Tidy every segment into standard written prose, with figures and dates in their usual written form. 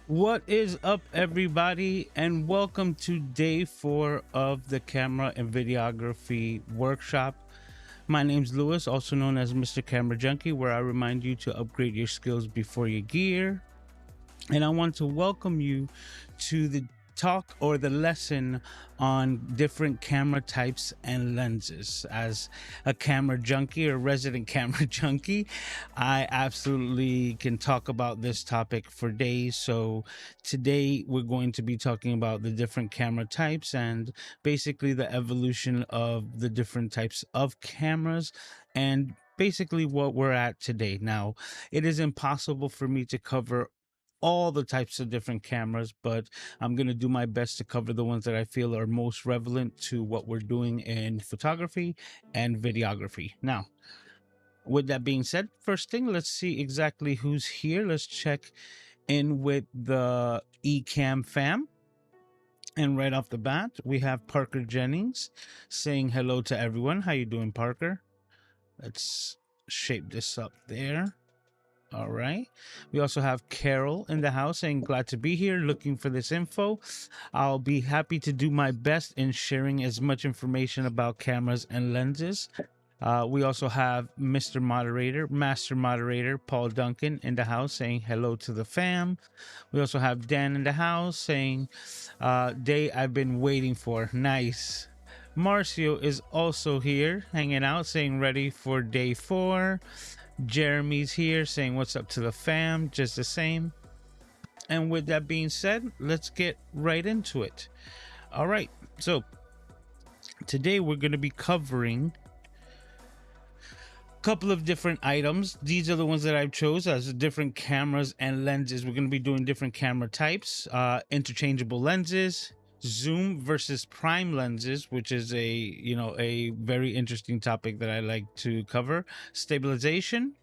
What is up, everybody, and welcome to day 4 of the Camera and Videography Workshop. My name's Lewis, also known as Mr. Camera Junkie, where I remind you to upgrade your skills before your gear. And I want to welcome you to the talk or the lesson on different camera types and lenses. As a camera junkie or resident camera junkie, I absolutely can talk about this topic for days. So today we're going to be talking about the different camera types and basically the evolution of the different types of cameras and basically what we're at today. Now, it is impossible for me to cover all the types of different cameras, but I'm going to do my best to cover the ones that I feel are most relevant to what we're doing in photography and videography. Now, with that being said, first thing, let's see exactly who's here. Let's check in with the Ecamm fam. And right off the bat, we have Parker Jennings saying hello to everyone. How you doing, Parker? Let's shape this up there. All right. We also have Carol in the house saying, glad to be here, looking for this info. I'll be happy to do my best in sharing as much information about cameras and lenses. We also have Mr. Moderator, Master Moderator, Paul Duncan in the house saying hello to the fam. We also have Dan in the house saying, day I've been waiting for. Nice. Marcio is also here hanging out saying ready for day 4. Jeremy's here saying what's up to the fam, just the same. And with that being said, let's get right into it. All right, so today we're going to be covering a couple of different items. These are the ones that I've chose as different cameras and lenses. We're going to be doing different camera types, interchangeable lenses, zoom versus prime lenses, which is a very interesting topic that I like to cover, stabilization,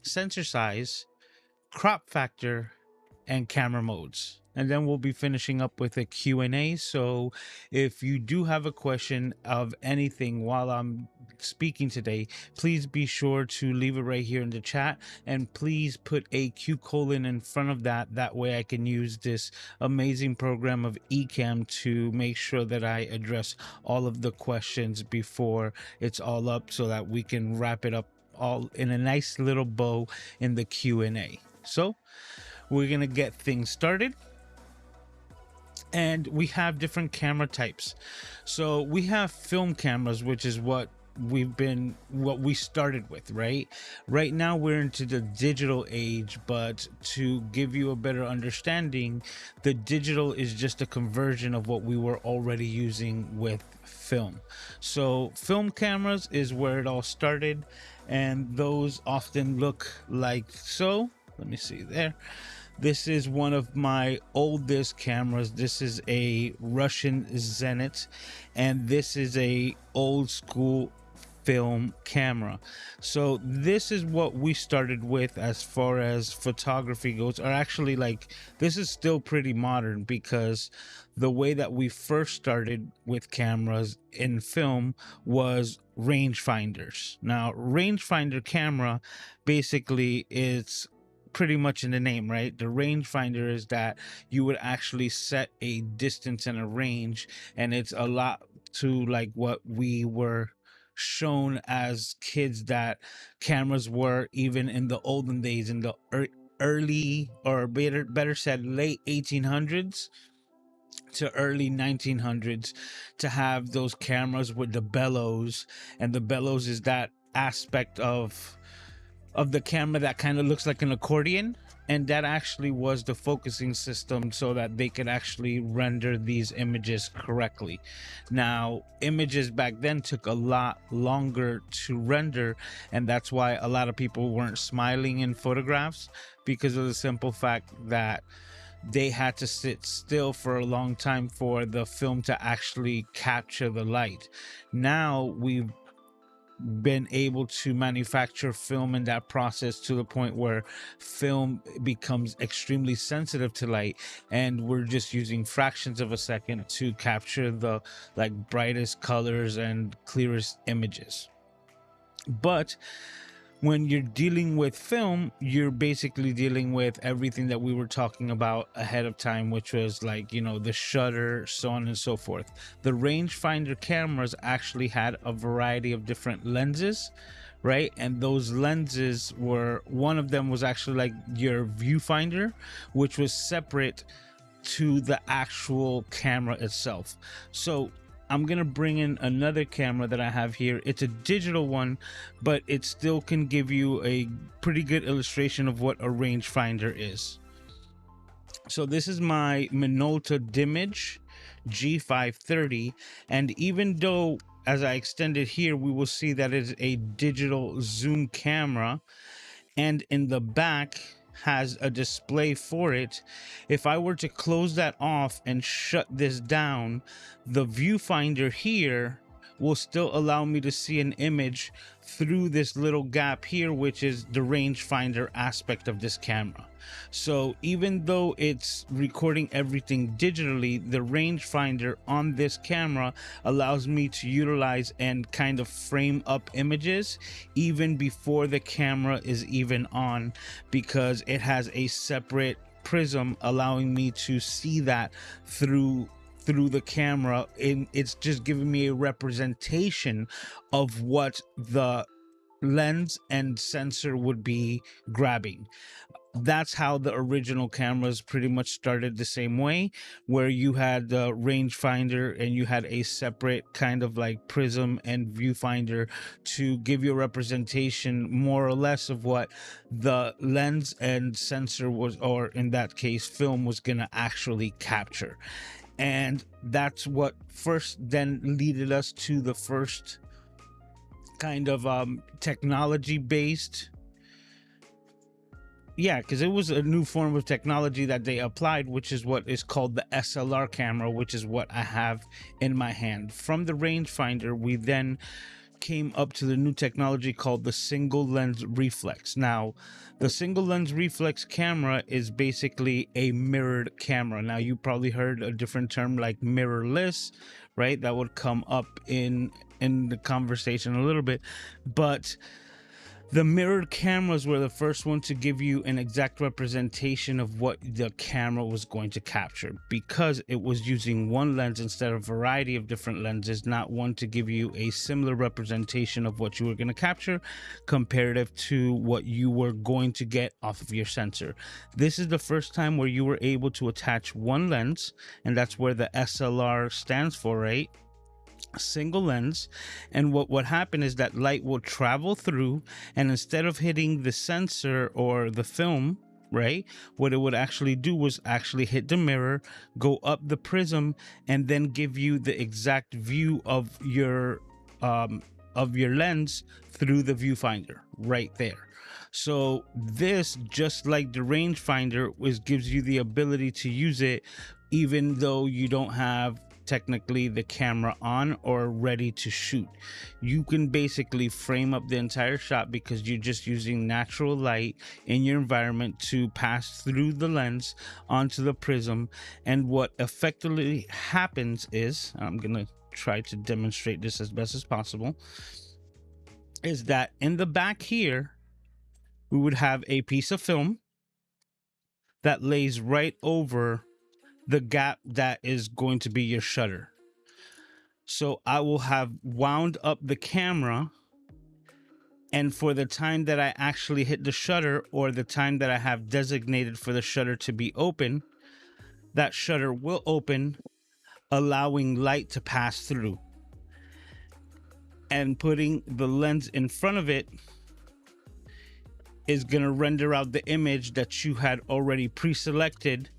sensor size, crop factor, and camera modes. And then we'll be finishing up with a Q&A. So if you do have a question of anything while I'm speaking today, please be sure to leave it right here in the chat, and please put a Q colon in front of that. That way I can use this amazing program of Ecamm to make sure that I address all of the questions before it's all up, so that we can wrap it up all in a nice little bow in the Q&A. So we're gonna get things started, and we have different camera types. So we have film cameras, which is what we started with. Right now we're into the digital age, but to give you a better understanding, the digital is just a conversion of what we were already using with film. So film cameras is where it all started, and those often look like so. Let me see there. This is one of my oldest cameras. This is a Russian Zenit, and this is a old school film camera. So this is what we started with as far as photography goes. Or actually, like, this is still pretty modern, because the way that we first started with cameras in film was rangefinders. Now, rangefinder camera basically is pretty much in the name, right? The rangefinder is that you would actually set a distance and a range, and it's a lot to like what we were shown as kids that cameras were, even in the olden days, in the early, or better said, late 1800s to early 1900s, to have those cameras with the bellows. And the bellows is that aspect of the camera that kind of looks like an accordion, and that actually was the focusing system, so that they could actually render these images correctly. Now, images back then took a lot longer to render, and that's why a lot of people weren't smiling in photographs, because of the simple fact that they had to sit still for a long time for the film to actually capture the light. Now we've been able to manufacture film in that process to the point where film becomes extremely sensitive to light, and we're just using fractions of a second to capture the brightest colors and clearest images. But When you're dealing with film, you're basically dealing with everything that we were talking about ahead of time, which was like, you know, the shutter, so on and so forth. The rangefinder cameras actually had a variety of different lenses, right? And those lenses were, one of them was actually like your viewfinder, which was separate to the actual camera itself. So I'm gonna bring in another camera that I have here. It's a digital one, but it still can give you a pretty good illustration of what a rangefinder is. So this is my Minolta Dimage G530, and even though as I extend it here, we will see that it's a digital zoom camera, and in the back has a display for it. If I were to close that off and shut this down, the viewfinder here will still allow me to see an image through this little gap here, which is the rangefinder aspect of this camera. So even though it's recording everything digitally, the rangefinder on this camera allows me to utilize and kind of frame up images even before the camera is even on, because it has a separate prism allowing me to see that through the camera. It's just giving me a representation of what the lens and sensor would be grabbing. That's how the original cameras pretty much started, the same way, where you had the rangefinder and you had a separate kind of like prism and viewfinder to give you a representation more or less of what the lens and sensor was, or in that case film, was gonna actually capture. And that's what first then leaded us to the first kind of technology based, because it was a new form of technology that they applied, which is what is called the SLR camera, which is what I have in my hand. From the rangefinder, we then came up to the new technology called the single lens reflex. Now, the single lens reflex camera is basically a mirrored camera. Now, you probably heard a different term like mirrorless, right? That would come up in the conversation a little bit, but the mirrored cameras were the first one to give you an exact representation of what the camera was going to capture, because it was using one lens instead of a variety of different lenses, not one to give you a similar representation of what you were going to capture comparative to what you were going to get off of your sensor. This is the first time where you were able to attach one lens, and that's where the SLR stands for, right? Single lens. And what happened is that light will travel through, and instead of hitting the sensor or the film, right, what it would actually do was actually hit the mirror, go up the prism, and then give you the exact view of your lens through the viewfinder right there. So this, just like the rangefinder, gives you the ability to use it even though you don't have technically the camera on or ready to shoot. You can basically frame up the entire shot because you're just using natural light in your environment to pass through the lens onto the prism. And what effectively happens is, I'm gonna try to demonstrate this as best as possible, is that in the back here we would have a piece of film that lays right over the gap that is going to be your shutter. So I will have wound up the camera, and for the time that I actually hit the shutter, or the time that I have designated for the shutter to be open, that shutter will open, allowing light to pass through. And putting the lens in front of it is going to render out the image that you had already pre-selected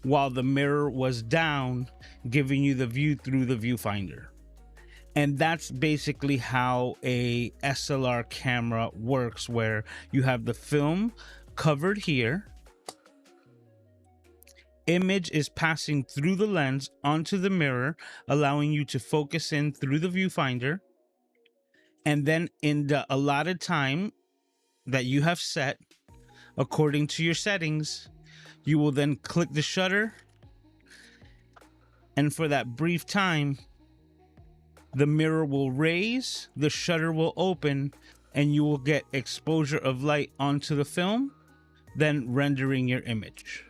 while the mirror was down, giving you the view through the viewfinder. And that's basically how a SLR camera works, where you have the film covered here, image is passing through the lens onto the mirror, allowing you to focus in through the viewfinder, and then in the allotted time that you have set according to your settings, you will then click the shutter, and for that brief time, the mirror will raise, the shutter will open, and you will get exposure of light onto the film, then rendering your image.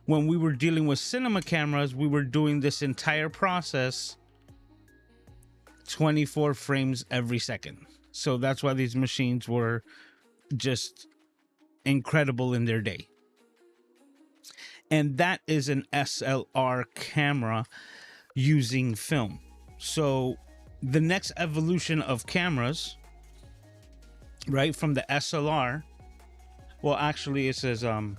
When we were dealing with cinema cameras, we were doing this entire process 24 frames every second. So that's why these machines were just incredible in their day. And that is an SLR camera using film. So the next evolution of cameras, right, from the SLR, well, actually it says I'm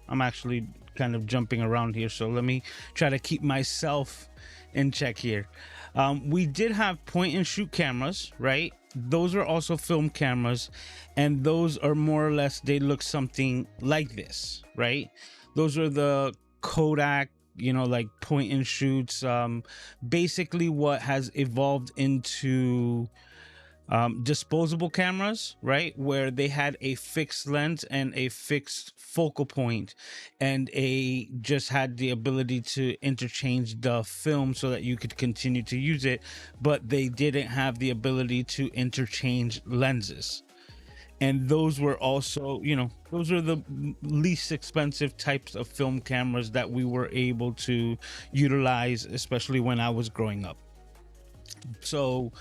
actually kind of jumping around here, so let me try to keep myself in check here. We did have point and shoot cameras, right? Those are also film cameras, and those are more or less, they look something like this, right? Those are the Kodak, you know, like point and shoots. Basically what has evolved into disposable cameras, right, where they had a fixed lens and a fixed focal point, and just had the ability to interchange the film so that you could continue to use it, but they didn't have the ability to interchange lenses. And those were also, you know, those are the least expensive types of film cameras that we were able to utilize, especially when I was growing up. So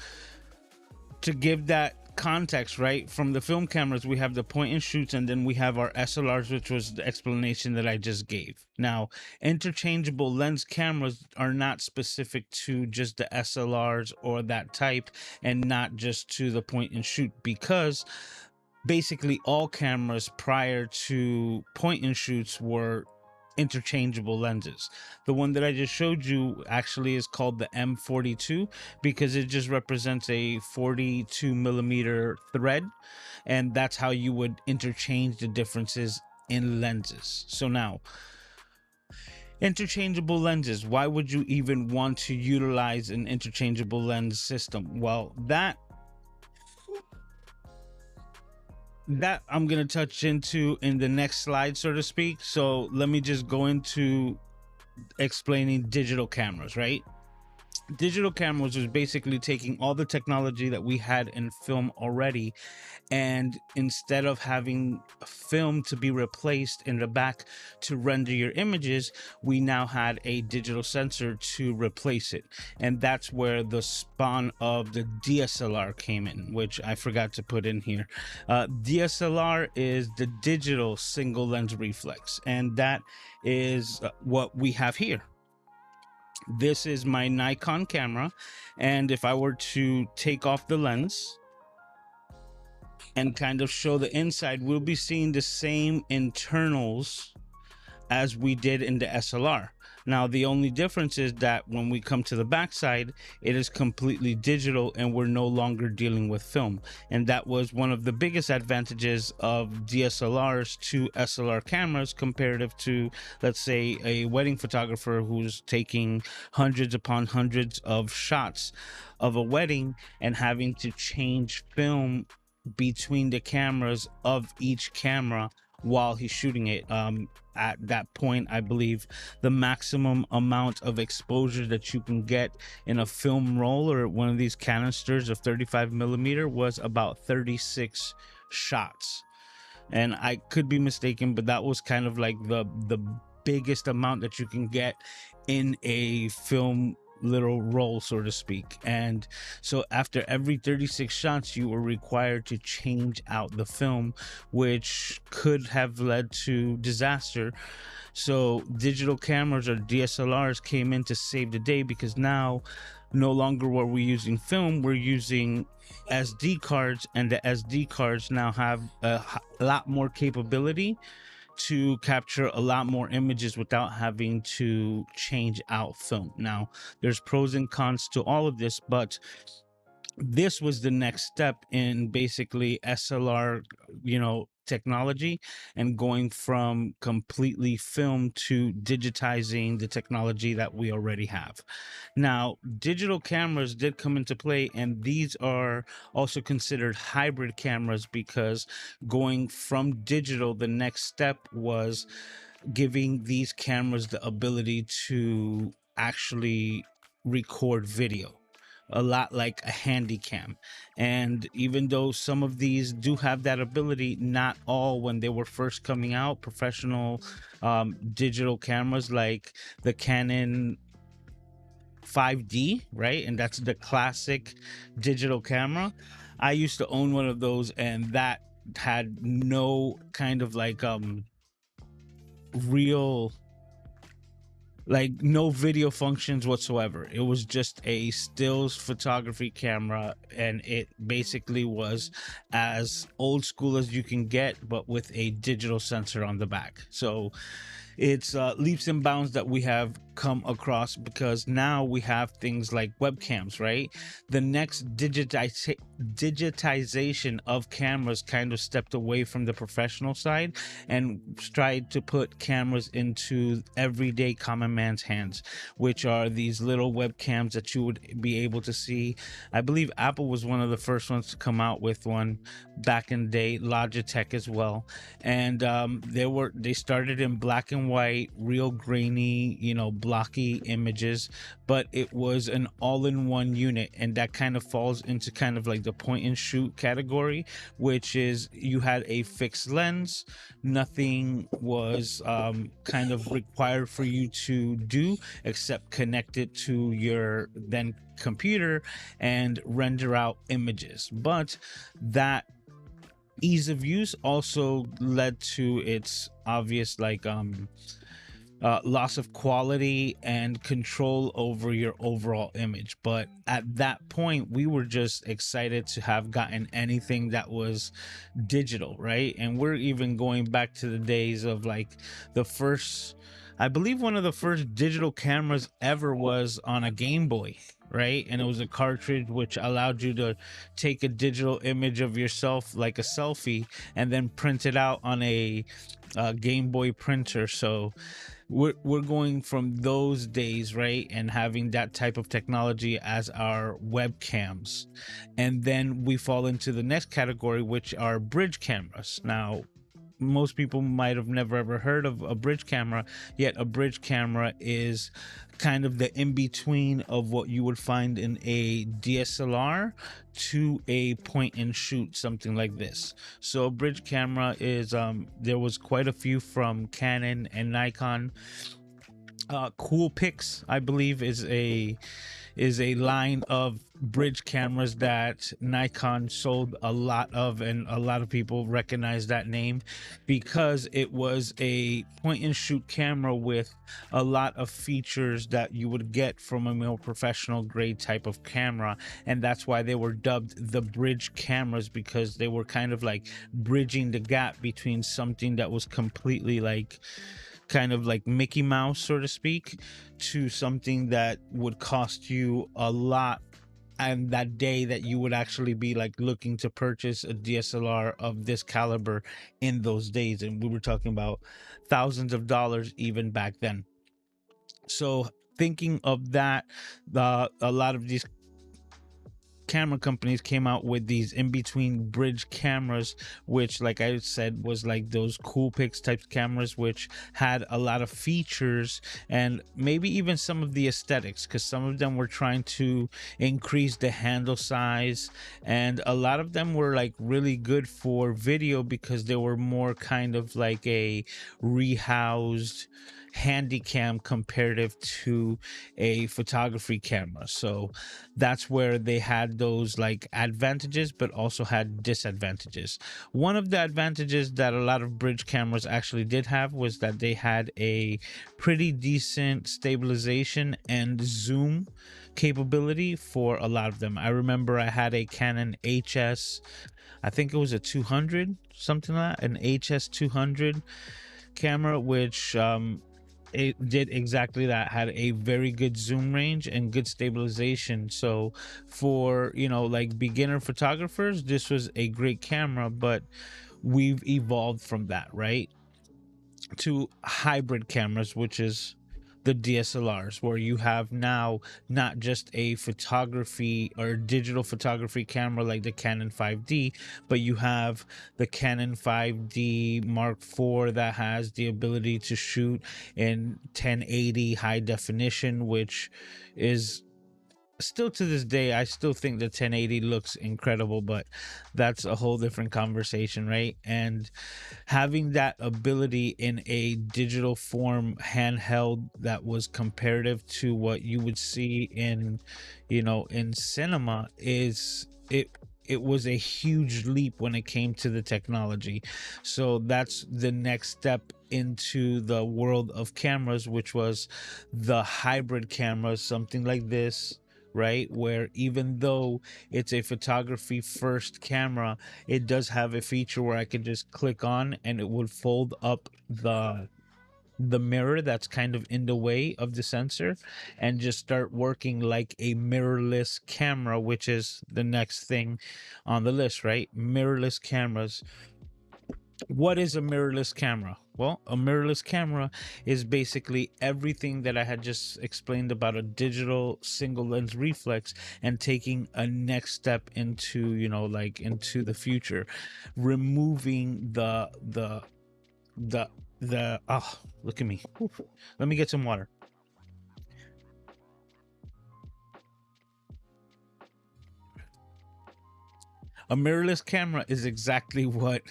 to give that context, right, from the film cameras, we have the point and shoots, and then we have our SLRs, which was the explanation that I just gave. Now, interchangeable lens cameras are not specific to just the SLRs or that type, and not just to the point and shoot, because basically all cameras prior to point and shoots were interchangeable lenses. The one that I just showed you actually is called the M42 because it just represents a 42 millimeter thread, and that's how you would interchange the differences in lenses. So now, interchangeable lenses, why would you even want to utilize an interchangeable lens system? Well, that I'm going to touch into in the next slide, so to speak. So let me just go into explaining digital cameras, right? Digital cameras was basically taking all the technology that we had in film already, and instead of having film to be replaced in the back to render your images, we now had a digital sensor to replace it. And that's where the spawn of the DSLR came in, which I forgot to put in here. DSLR is the digital single lens reflex, and that is what we have here. This is my Nikon camera, and if I were to take off the lens and kind of show the inside, we'll be seeing the same internals as we did in the SLR. Now, the only difference is that when we come to the backside, it is completely digital and we're no longer dealing with film. And that was one of the biggest advantages of DSLRs to SLR cameras comparative to, let's say, a wedding photographer who's taking hundreds upon hundreds of shots of a wedding and having to change film between the cameras of each camera while he's shooting it. At that point, I believe the maximum amount of exposure that you can get in a film roll or one of these canisters of 35 millimeter was about 36 shots. And I could be mistaken, but that was kind of like the biggest amount that you can get in a film little roll, so to speak. And so after every 36 shots, you were required to change out the film, which could have led to disaster. So digital cameras or DSLRs came in to save the day, because now no longer were we using film, we're using SD cards, and the SD cards now have a lot more capability to capture a lot more images without having to change out film. Now, there's pros and cons to all of this, but this was the next step in basically SLR, technology, and going from completely film to digitizing the technology that we already have. Now, digital cameras did come into play, and these are also considered hybrid cameras, because going from digital, the next step was giving these cameras the ability to actually record video. a lot like a handy cam. And even though some of these do have that ability, not all. When they were first coming out, professional digital cameras like the Canon 5D, right? And that's the classic digital camera. I used to own one of those, and that had no kind of like real, like no video functions whatsoever. It was just a stills photography camera, and it basically was as old school as you can get, but with a digital sensor on the back. So it's leaps and bounds that we have come across, because now we have things like webcams, right? The next digitization of cameras kind of stepped away from the professional side and tried to put cameras into everyday common man's hands, which are these little webcams that you would be able to see. I believe Apple was one of the first ones to come out with one back in the day, Logitech as well. And they started in black and white, real grainy, blocky images, but it was an all-in-one unit. And that kind of falls into kind of like the point and shoot category, which is you had a fixed lens. Nothing was kind of required for you to do except connect it to your then computer and render out images. But that ease of use also led to its obvious loss of quality and control over your overall image. But at that point, we were just excited to have gotten anything that was digital, right? And we're even going back to the days of like the first, I believe one of the first digital cameras ever was on a Game Boy, right? And it was a cartridge which allowed you to take a digital image of yourself like a selfie and then print it out on a Game Boy printer. So we're going from those days, right, and having that type of technology as our webcams. And then we fall into the next category, which are bridge cameras. Now, most people might have never ever heard of a bridge camera, yet a bridge camera is kind of the in-between of what you would find in a DSLR to a point and shoot, something like this. So a bridge camera is there was quite a few from Canon and Nikon. Coolpix, I believe, is a line of bridge cameras that Nikon sold a lot of, and a lot of people recognize that name because it was a point and shoot camera with a lot of features that you would get from a more professional grade type of camera. And that's why they were dubbed the bridge cameras, because they were kind of like bridging the gap between something that was completely like kind of like Mickey Mouse, so to speak, to something that would cost you a lot, and that day that you would actually be like looking to purchase a DSLR of this caliber in those days. And we were talking about thousands of dollars even back then. So thinking of that, a lot of these camera companies came out with these in-between bridge cameras, which, like I said, was like those Coolpix type cameras, which had a lot of features and maybe even some of the aesthetics, because some of them were trying to increase the handle size, and a lot of them were like really good for video because they were more kind of like a rehoused handycam comparative to a photography camera. So that's where they had those like advantages but also had disadvantages. One of the advantages that a lot of bridge cameras actually did have was that they had a pretty decent stabilization and zoom capability for a lot of them. I remember I had a Canon HS, I think it was a 200, something like that, an HS 200 camera, which it did exactly that, had a very good zoom range and good stabilization. So for like beginner photographers, this was a great camera. But we've evolved from that, right, to hybrid cameras, which is the DSLRs, where you have now not just a photography or digital photography camera like the Canon 5D, but you have the Canon 5D Mark IV that has the ability to shoot in 1080 high definition, which is still to this day, I still think the 1080 looks incredible, but that's a whole different conversation, right? And having that ability in a digital form handheld that was comparative to what you would see in, in cinema, it was a huge leap when it came to the technology. So that's the next step into the world of cameras, which was the hybrid cameras, something like this, right? Where even though it's a photography first camera, it does have a feature where I could just click on and it would fold up the mirror that's kind of in the way of the sensor and just start working like a mirrorless camera, which is the next thing on the list, right? Mirrorless cameras. What is a mirrorless camera? Well, a mirrorless camera is basically everything that I had just explained about a digital single lens reflex, and taking a next step into, like into the future, removing the oh, look at me. Oof. Let me get some water. A mirrorless camera is exactly what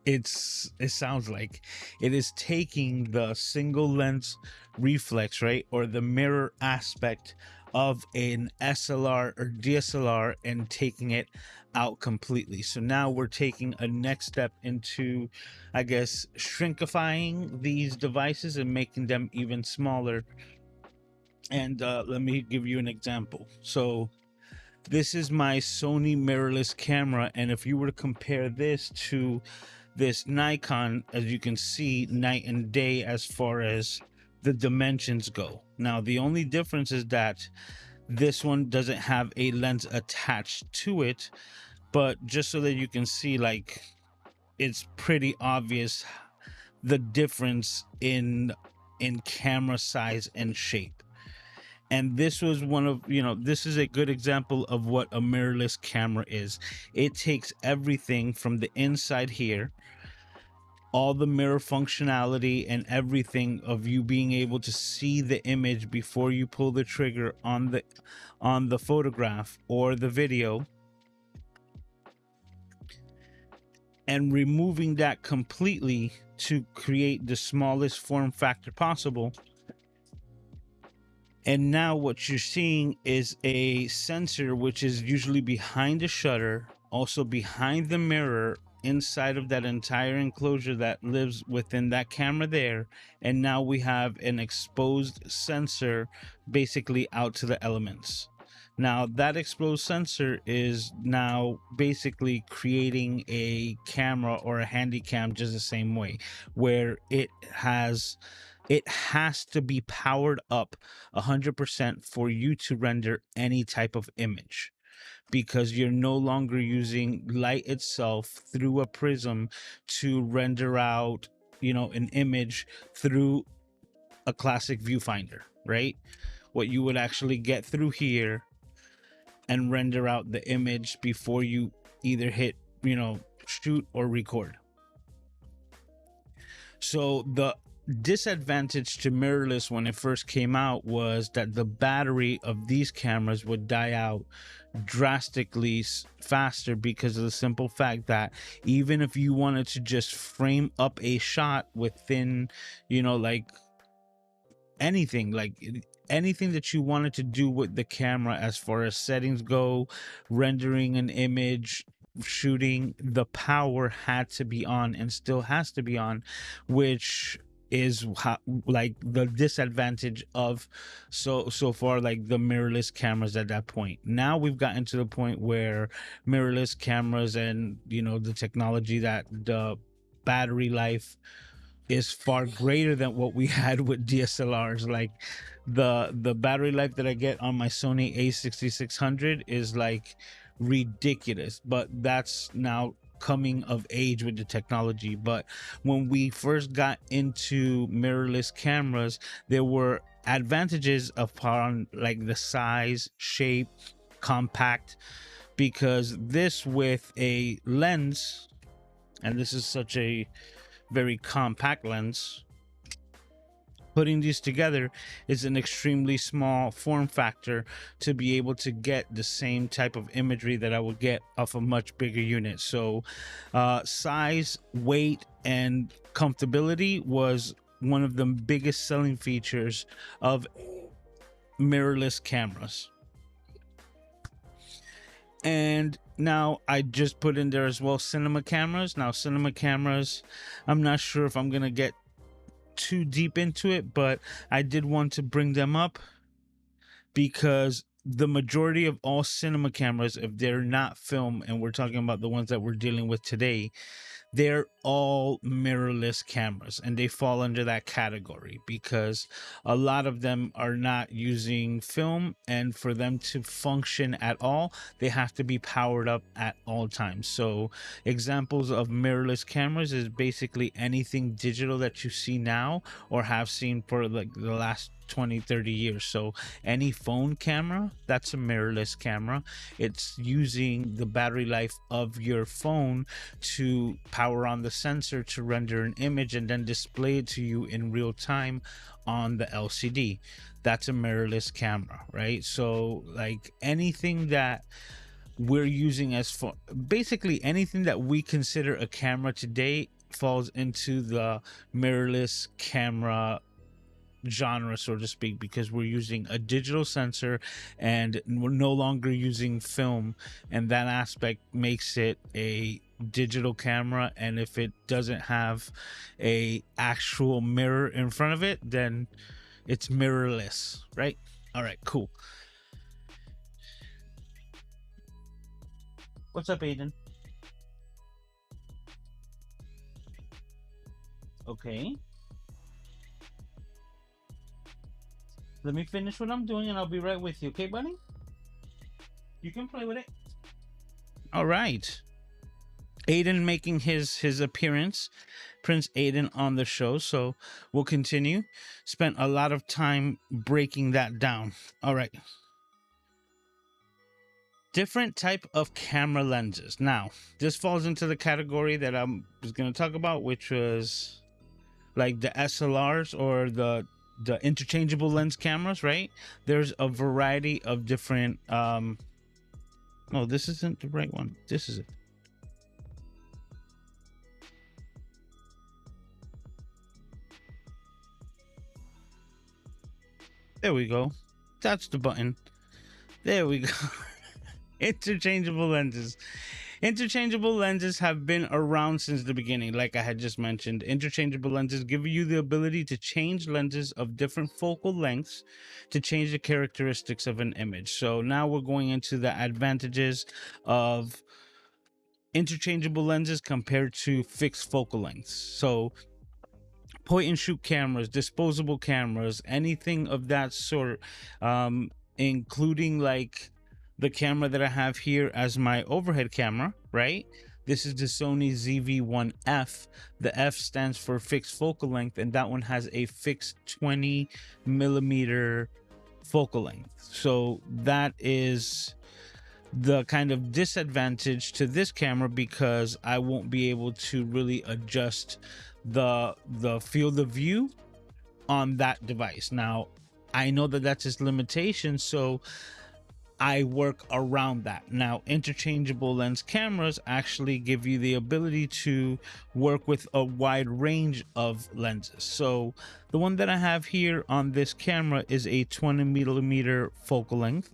it sounds like. It is taking the single lens reflex, right, or the mirror aspect of an SLR or DSLR, and taking it out completely. So now we're taking a next step into, I guess, shrinkifying these devices and making them even smaller. And let me give you an example. So this is my Sony mirrorless camera, and if you were to compare this to this Nikon, as you can see, night and day as far as the dimensions go. Now, the only difference is that this one doesn't have a lens attached to it, but just so that you can see, like, it's pretty obvious the difference in camera size and shape. And this was one of, this is a good example of what a mirrorless camera is. It takes everything from the inside here, all the mirror functionality and everything of you being able to see the image before you pull the trigger on the photograph or the video, and removing that completely to create the smallest form factor possible. And now what you're seeing is a sensor, which is usually behind the shutter, also behind the mirror, inside of that entire enclosure that lives within that camera there. And now we have an exposed sensor basically out to the elements. Now that exposed sensor is now basically creating a camera or a handy cam just the same way, where it has to be powered up 100% for you to render any type of image, because you're no longer using light itself through a prism to render out, an image through a classic viewfinder, right? What you would actually get through here and render out the image before you either hit, shoot or record. So the disadvantage to mirrorless when it first came out was that the battery of these cameras would die out drastically faster, because of the simple fact that even if you wanted to just frame up a shot within, like anything, anything that you wanted to do with the camera as far as settings go, rendering an image, shooting, the power had to be on and still has to be on, which is how, like, the disadvantage of so far, like, the mirrorless cameras at that point. Now we've gotten to the point where mirrorless cameras and, the technology, that the battery life is far greater than what we had with DSLRs. Like, the battery life that I get on my Sony A6600 is like ridiculous, but that's now coming of age with the technology. But when we first got into mirrorless cameras, there were advantages upon, like, the size, shape, compact, because this with a lens, and this is such a very compact lens, putting these together is an extremely small form factor to be able to get the same type of imagery that I would get off a much bigger unit. So size, weight, and comfortability was one of the biggest selling features of mirrorless cameras. And now I just put in there as well cinema cameras. Now cinema cameras, I'm not sure if I'm gonna get too deep into it, but I did want to bring them up because the majority of all cinema cameras, if they're not film, and we're talking about the ones that we're dealing with today, they're all mirrorless cameras, and they fall under that category because a lot of them are not using film, and for them to function at all, they have to be powered up at all times. So examples of mirrorless cameras is basically anything digital that you see now or have seen for like the last 20-30 years. So any phone camera, that's a mirrorless camera. It's using the battery life of your phone to power on the sensor to render an image and then display it to you in real time on the LCD. That's a mirrorless camera, right? So like anything that we're using as for basically anything that we consider a camera today falls into the mirrorless camera genre, so to speak, because we're using a digital sensor and we're no longer using film, and that aspect makes it a digital camera. And if it doesn't have a actual mirror in front of it, then it's mirrorless, right? All right, cool. What's up, Aiden? Okay, let me finish what I'm doing and I'll be right with you. Okay, buddy? You can play with it. All right. Aiden making his appearance, Prince Aiden on the show. So we'll continue. Spent a lot of time breaking that down. All right. Different type of camera lenses. Now, this falls into the category that I was going to talk about, which was like the SLRs or the interchangeable lens cameras, right? There's a variety of different no, this isn't the right one. This is it. There we go. That's the button. There we go. Interchangeable lenses. Interchangeable lenses have been around since the beginning. Like I had just mentioned, interchangeable lenses give you the ability to change lenses of different focal lengths to change the characteristics of an image. So now we're going into the advantages of interchangeable lenses compared to fixed focal lengths. So point and shoot cameras, disposable cameras, anything of that sort, including like the camera that I have here as my overhead camera, right? This is the Sony ZV-1F. The F stands for fixed focal length, and that one has a fixed 20 millimeter focal length. So that is the kind of disadvantage to this camera because I won't be able to really adjust the field of view on that device. Now, I know that that's its limitation, so I work around that. Now, interchangeable lens cameras actually give you the ability to work with a wide range of lenses. So the one that I have here on this camera is a 20 millimeter focal length,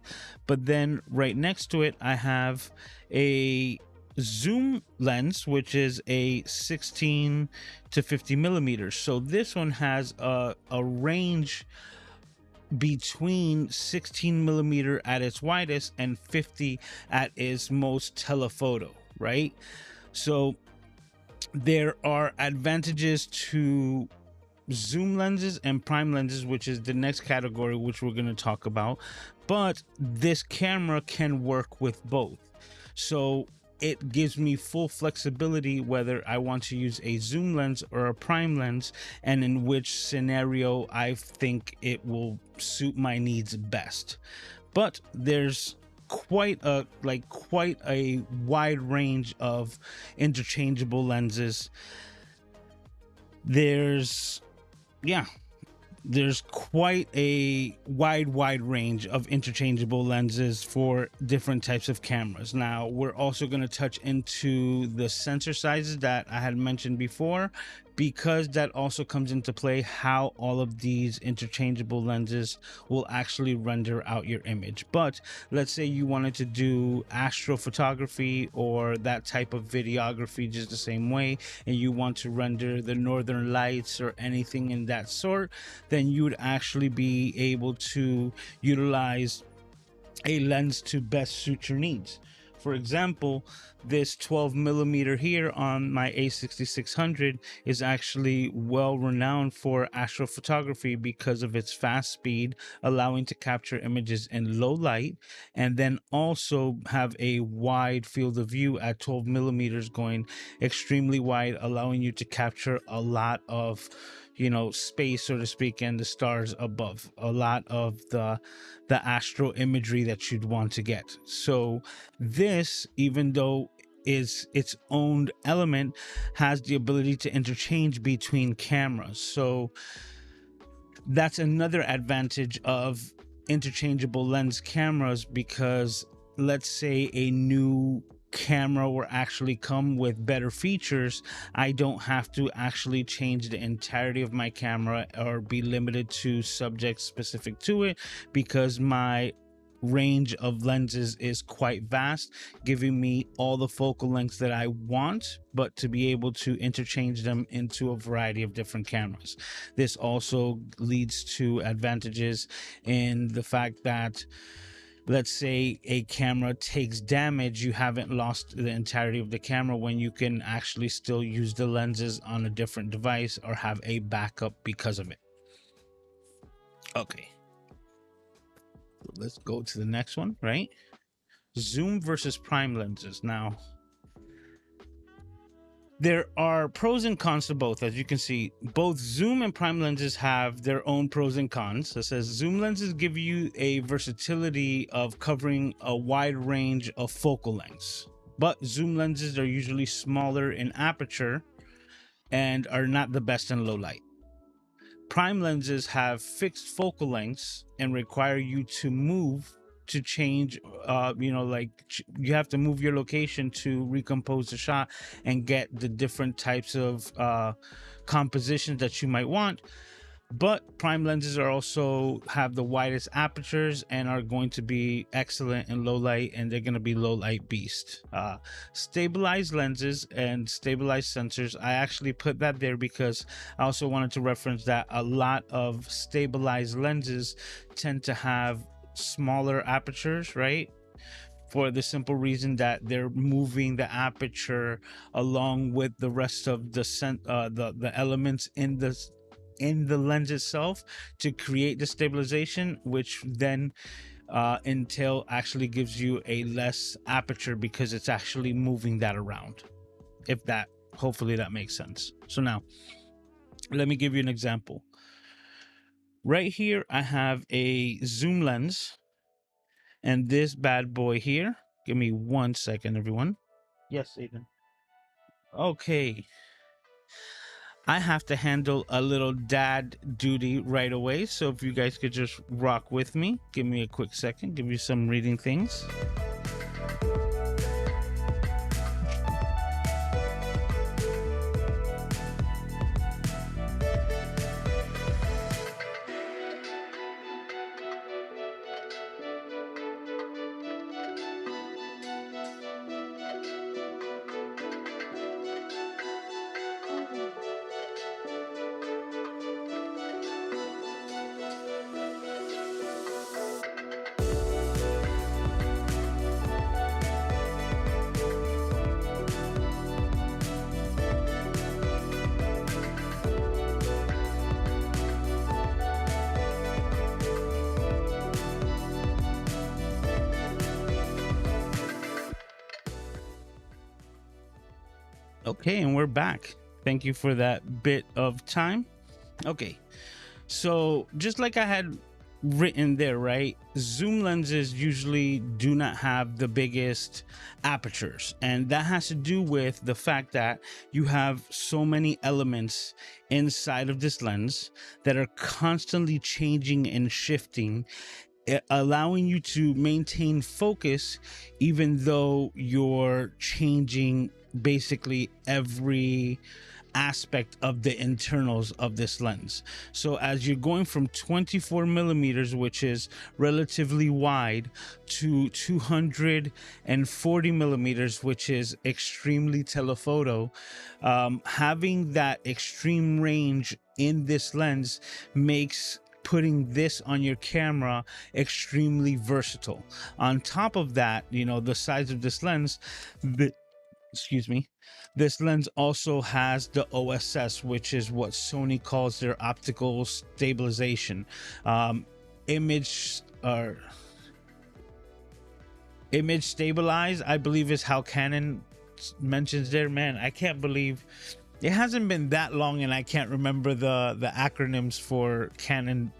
but then right next to it, I have a zoom lens, which is a 16 to 50 millimeters. So this one has a range between 16 millimeter at its widest and 50 at its most telephoto, right? So there are advantages to zoom lenses and prime lenses, which is the next category which we're going to talk about, but this camera can work with both. So it gives me full flexibility whether I want to use a zoom lens or a prime lens, and in which scenario I think it will suit my needs best. But there's quite a wide range of interchangeable lenses. There's there's quite a wide range of interchangeable lenses for different types of cameras. Now, we're also going to touch into the sensor sizes that I had mentioned before, because that also comes into play how all of these interchangeable lenses will actually render out your image. But let's say you wanted to do astrophotography or that type of videography just the same way, and you want to render the northern lights or anything in that sort, then you would actually be able to utilize a lens to best suit your needs. For example, this 12 millimeter here on my A6600 is actually well renowned for astrophotography because of its fast speed, allowing to capture images in low light, and then also have a wide field of view at 12 millimeters, going extremely wide, allowing you to capture a lot of, space, so to speak, and the stars above, a lot of the astro imagery that you'd want to get. So this, even though is its own element, has the ability to interchange between cameras. So that's another advantage of interchangeable lens cameras, because let's say a new camera will actually come with better features. I don't have to actually change the entirety of my camera or be limited to subjects specific to it, because my range of lenses is quite vast, giving me all the focal lengths that I want, but to be able to interchange them into a variety of different cameras. This also leads to advantages in the fact that, let's say a camera takes damage, you haven't lost the entirety of the camera, when you can actually still use the lenses on a different device or have a backup because of it. Okay, let's go to the next one, right? Zoom versus prime lenses. Now, there are pros and cons to both. As you can see, both zoom and prime lenses have their own pros and cons. It says zoom lenses give you a versatility of covering a wide range of focal lengths, but zoom lenses are usually smaller in aperture and are not the best in low light. Prime lenses have fixed focal lengths and require you to move to change, you have to move your location to recompose the shot and get the different types of compositions that you might want. But prime lenses are also have the widest apertures and are going to be excellent in low light, and they're going to be low light beast. Stabilized lenses and stabilized sensors, I actually put that there because I also wanted to reference that a lot of stabilized lenses tend to have smaller apertures, right? For the simple reason that they're moving the aperture along with the rest of the elements in the lens itself to create the stabilization, which then entail actually gives you a less aperture because it's actually moving that around. If that, hopefully that makes sense. So now let me give you an example. Right here I have a zoom lens, and this bad boy here, give me 1 second, everyone. Yes, Aiden. Okay, I have to handle a little dad duty right away, so if you guys could just rock with me, give me a quick second, give you some reading things. Okay, and we're back. Thank you for that bit of time. Okay, so just like I had written there, right? Zoom lenses usually do not have the biggest apertures, and that has to do with the fact that you have so many elements inside of this lens that are constantly changing and shifting, allowing you to maintain focus even though you're changing basically every aspect of the internals of this lens. So as you're going from 24 millimeters, which is relatively wide, to 240 millimeters, which is extremely telephoto, having that extreme range in this lens makes putting this on your camera extremely versatile. On top of that, you know, the size of this lens, excuse me, this lens also has the OSS, which is what Sony calls their optical stabilization. Image stabilize, I believe, is how Canon mentions there. Man, I can't believe it hasn't been that long and I can't remember the acronyms for Canon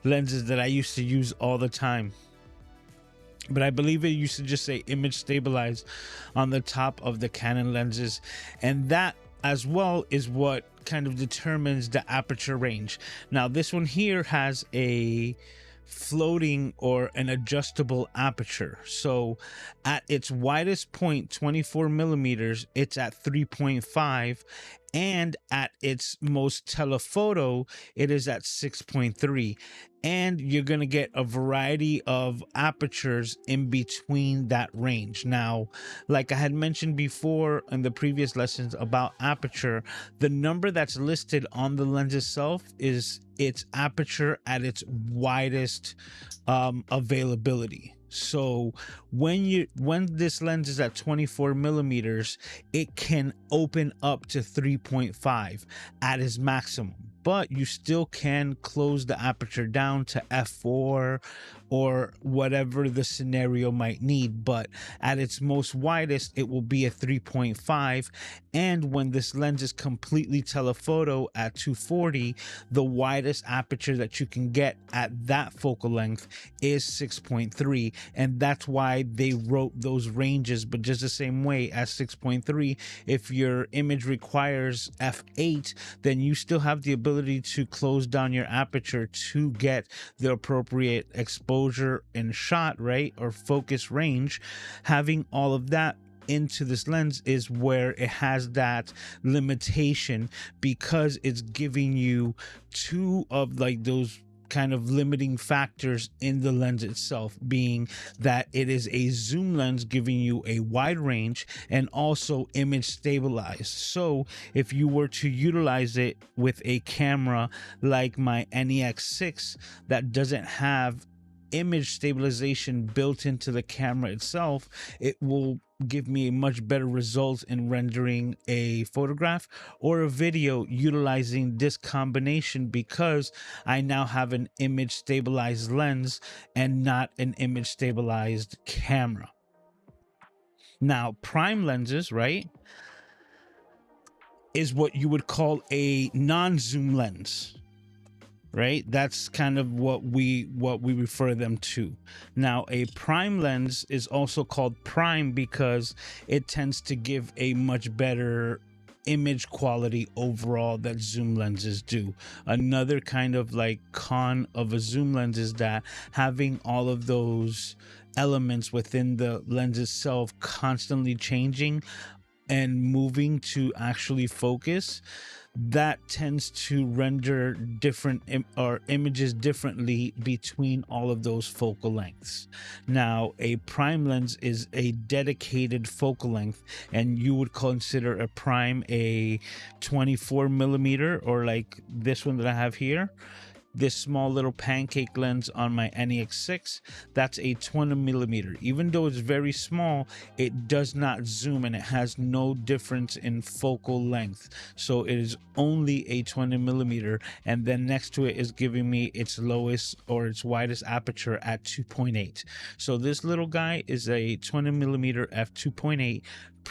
lenses that I used to use all the time. But I believe it used to just say image stabilize on the top of the Canon lenses. And that as well is what kind of determines the aperture range. Now, this one here has a floating or an adjustable aperture. So at its widest point, 24 millimeters, it's at 3.5. And at its most telephoto, it is at 6.3. And you're going to get a variety of apertures in between that range. Now, like I had mentioned before in the previous lessons about aperture, the number that's listed on the lens itself is its aperture at its widest availability. So when this lens is at 24 millimeters, it can open up to 3.5 at its maximum, but you still can close the aperture down to f4 or whatever the scenario might need. But at its most widest, it will be a 3.5. And when this lens is completely telephoto at 240, the widest aperture that you can get at that focal length is 6.3. And that's why they wrote those ranges. But just the same way as 6.3, if your image requires f8, then you still have the ability to close down your aperture to get the appropriate exposure in shot, right, or focus range. Having all of that into this lens is where it has that limitation, because it's giving you two of like those kind of limiting factors in the lens itself, being that it is a zoom lens giving you a wide range and also image stabilized. So if you were to utilize it with a camera like my NEX6 that doesn't have image stabilization built into the camera itself, it will give me a much better result in rendering a photograph or a video utilizing this combination, because I now have an image stabilized lens and not an image stabilized camera. Now, prime lenses, right, is what you would call a non-zoom lens. Right, that's kind of what we refer them to. Now, a prime lens is also called prime because it tends to give a much better image quality overall that zoom lenses do. Another kind of like con of a zoom lens is that having all of those elements within the lens itself constantly changing and moving to actually focus, that tends to render different images differently between all of those focal lengths. Now, a prime lens is a dedicated focal length, and you would consider a prime a 24 millimeter, or like this one that I have here, this small little pancake lens on my NEX6, that's a 20 millimeter. Even though it's very small, it does not zoom and it has no difference in focal length. So it is only a 20 millimeter. And then next to it is giving me its lowest or its widest aperture at 2.8. So this little guy is a 20 millimeter f2.8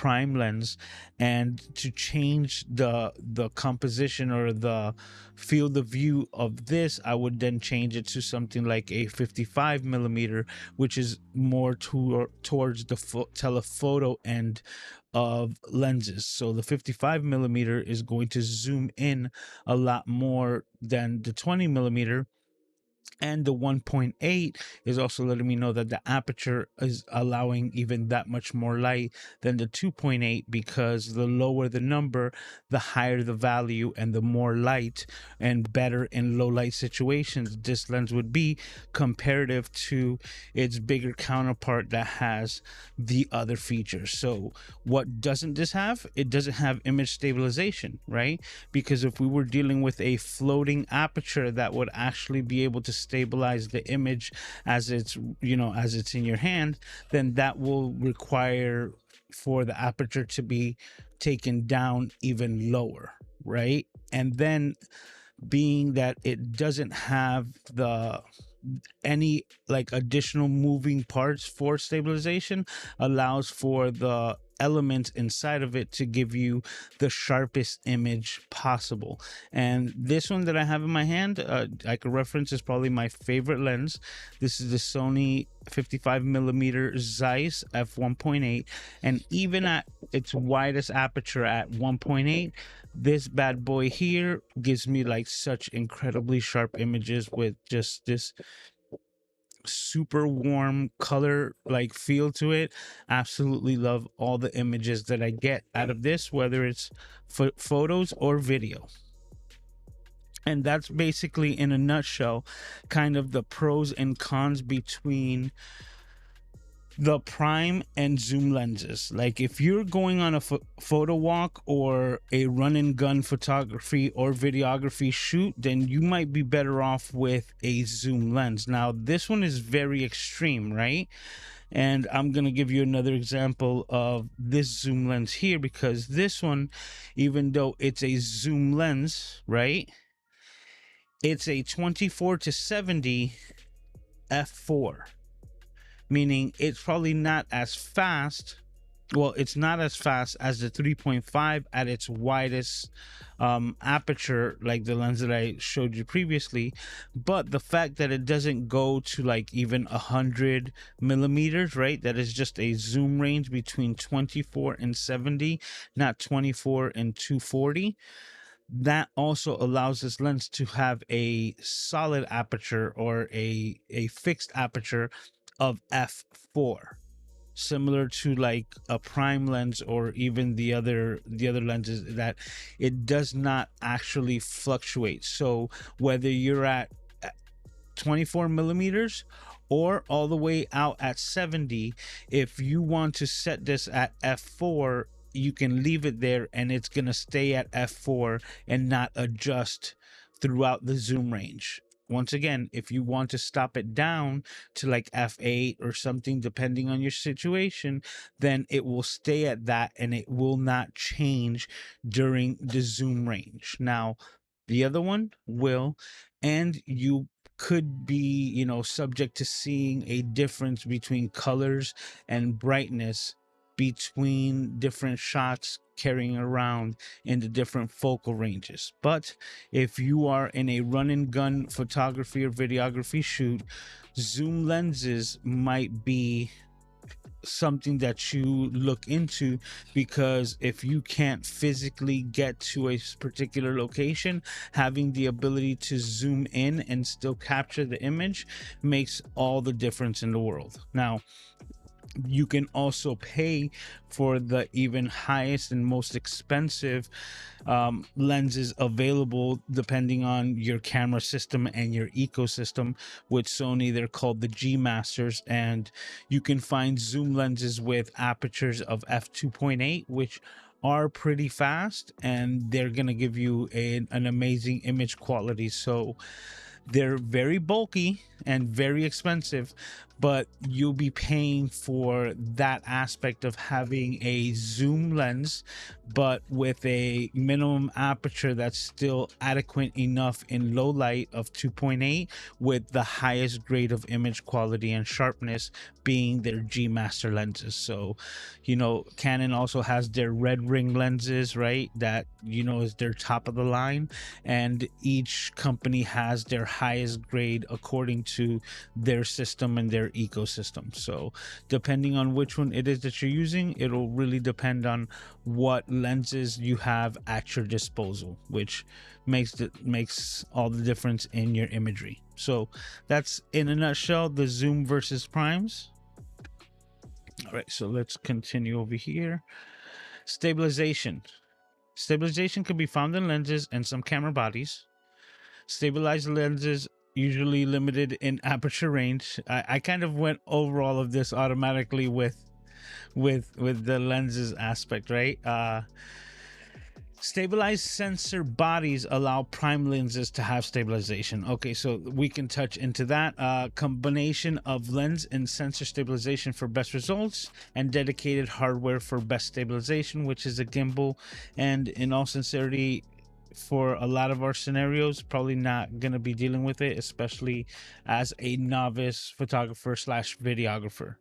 prime lens, and to change the composition or the field of view of this, I would then change it to something like a 55 millimeter, which is more towards the telephoto end of lenses. So the 55 millimeter is going to zoom in a lot more than the 20 millimeter, and the 1.8 is also letting me know that the aperture is allowing even that much more light than the 2.8, because the lower the number, the higher the value and the more light and better in low light situations this lens would be, comparative to its bigger counterpart that has the other features. So what doesn't this have? It doesn't have image stabilization, right? Because if we were dealing with a floating aperture that would actually be able to stabilize the image as it's, as it's in your hand, then that will require for the aperture to be taken down even lower, right? And then, being that it doesn't have any like additional moving parts for stabilization, allows for the elements inside of it to give you the sharpest image possible. And this one that I have in my hand, I could reference, is probably my favorite lens. This is the Sony 55 millimeter Zeiss f1.8, and even at its widest aperture at 1.8, this bad boy here gives me like such incredibly sharp images with just this super warm color like feel to it. Absolutely love all the images that I get out of this, whether it's photos or video. And that's basically, in a nutshell, kind of the pros and cons between the prime and zoom lenses. Like if you're going on a photo walk or a run and gun photography or videography shoot, then you might be better off with a zoom lens. Now this one is very extreme, right? And I'm going to give you another example of this zoom lens here, because this one, even though it's a zoom lens, right, it's a 24-70 f4, meaning it's probably not as fast. Well, it's not as fast as the 3.5 at its widest aperture, like the lens that I showed you previously. But the fact that it doesn't go to like even 100 millimeters, right? That is just a zoom range between 24 and 70, not 24 and 240. That also allows this lens to have a solid aperture, or a fixed aperture of f4, similar to like a prime lens or even the other lenses, that it does not actually fluctuate. So whether you're at 24 millimeters or all the way out at 70, if you want to set this at f4, you can leave it there and it's going to stay at f4 and not adjust throughout the zoom range. Once again, if you want to stop it down to like f8 or something, depending on your situation, then it will stay at that and it will not change during the zoom range. Now the other one will, and you could be, subject to seeing a difference between colors and brightness between different shots carrying around in the different focal ranges. But if you are in a run and gun photography or videography shoot, zoom lenses might be something that you look into, because if you can't physically get to a particular location, having the ability to zoom in and still capture the image makes all the difference in the world. Now, you can also pay for the even highest and most expensive lenses available depending on your camera system and your ecosystem. With Sony, they're called the G Masters, and you can find zoom lenses with apertures of f2.8, which are pretty fast, and they're gonna give you an amazing image quality. So they're very bulky and very expensive, but you'll be paying for that aspect of having a zoom lens, but with a minimum aperture that's still adequate enough in low light of 2.8, with the highest grade of image quality and sharpness being their G Master lenses. So, you know, Canon also has their red ring lenses, right? That, you know, is their top of the line, and each company has their highest grade according to their system and their ecosystem. So depending on which one it is that you're using, it'll really depend on what lenses you have at your disposal, which makes all the difference in your imagery. So that's in a nutshell the zoom versus primes. All right, so let's continue over here. Stabilization can be found in lenses and some camera bodies. Stabilized lenses usually limited in aperture range. I kind of went over all of this automatically with the lenses aspect, right? Stabilized sensor bodies allow prime lenses to have stabilization. Okay, so we can touch into that. Combination of lens and sensor stabilization for best results, and dedicated hardware for best stabilization, which is a gimbal. And in all sincerity, for a lot of our scenarios, probably not going to be dealing with it, especially as a novice photographer slash videographer.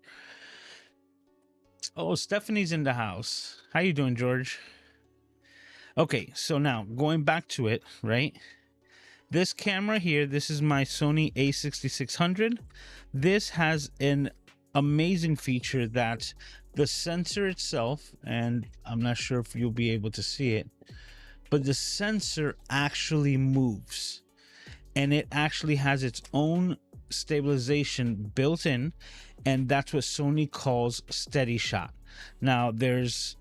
Oh, Stephanie's in the house. How you doing, George? Okay, so now going back to it, right? This camera here, this is my Sony a6600. This has an amazing feature that the sensor itself, and I'm not sure if you'll be able to see it, but the sensor actually moves, and it actually has its own stabilization built in, and that's what Sony calls steady shot. Now, there's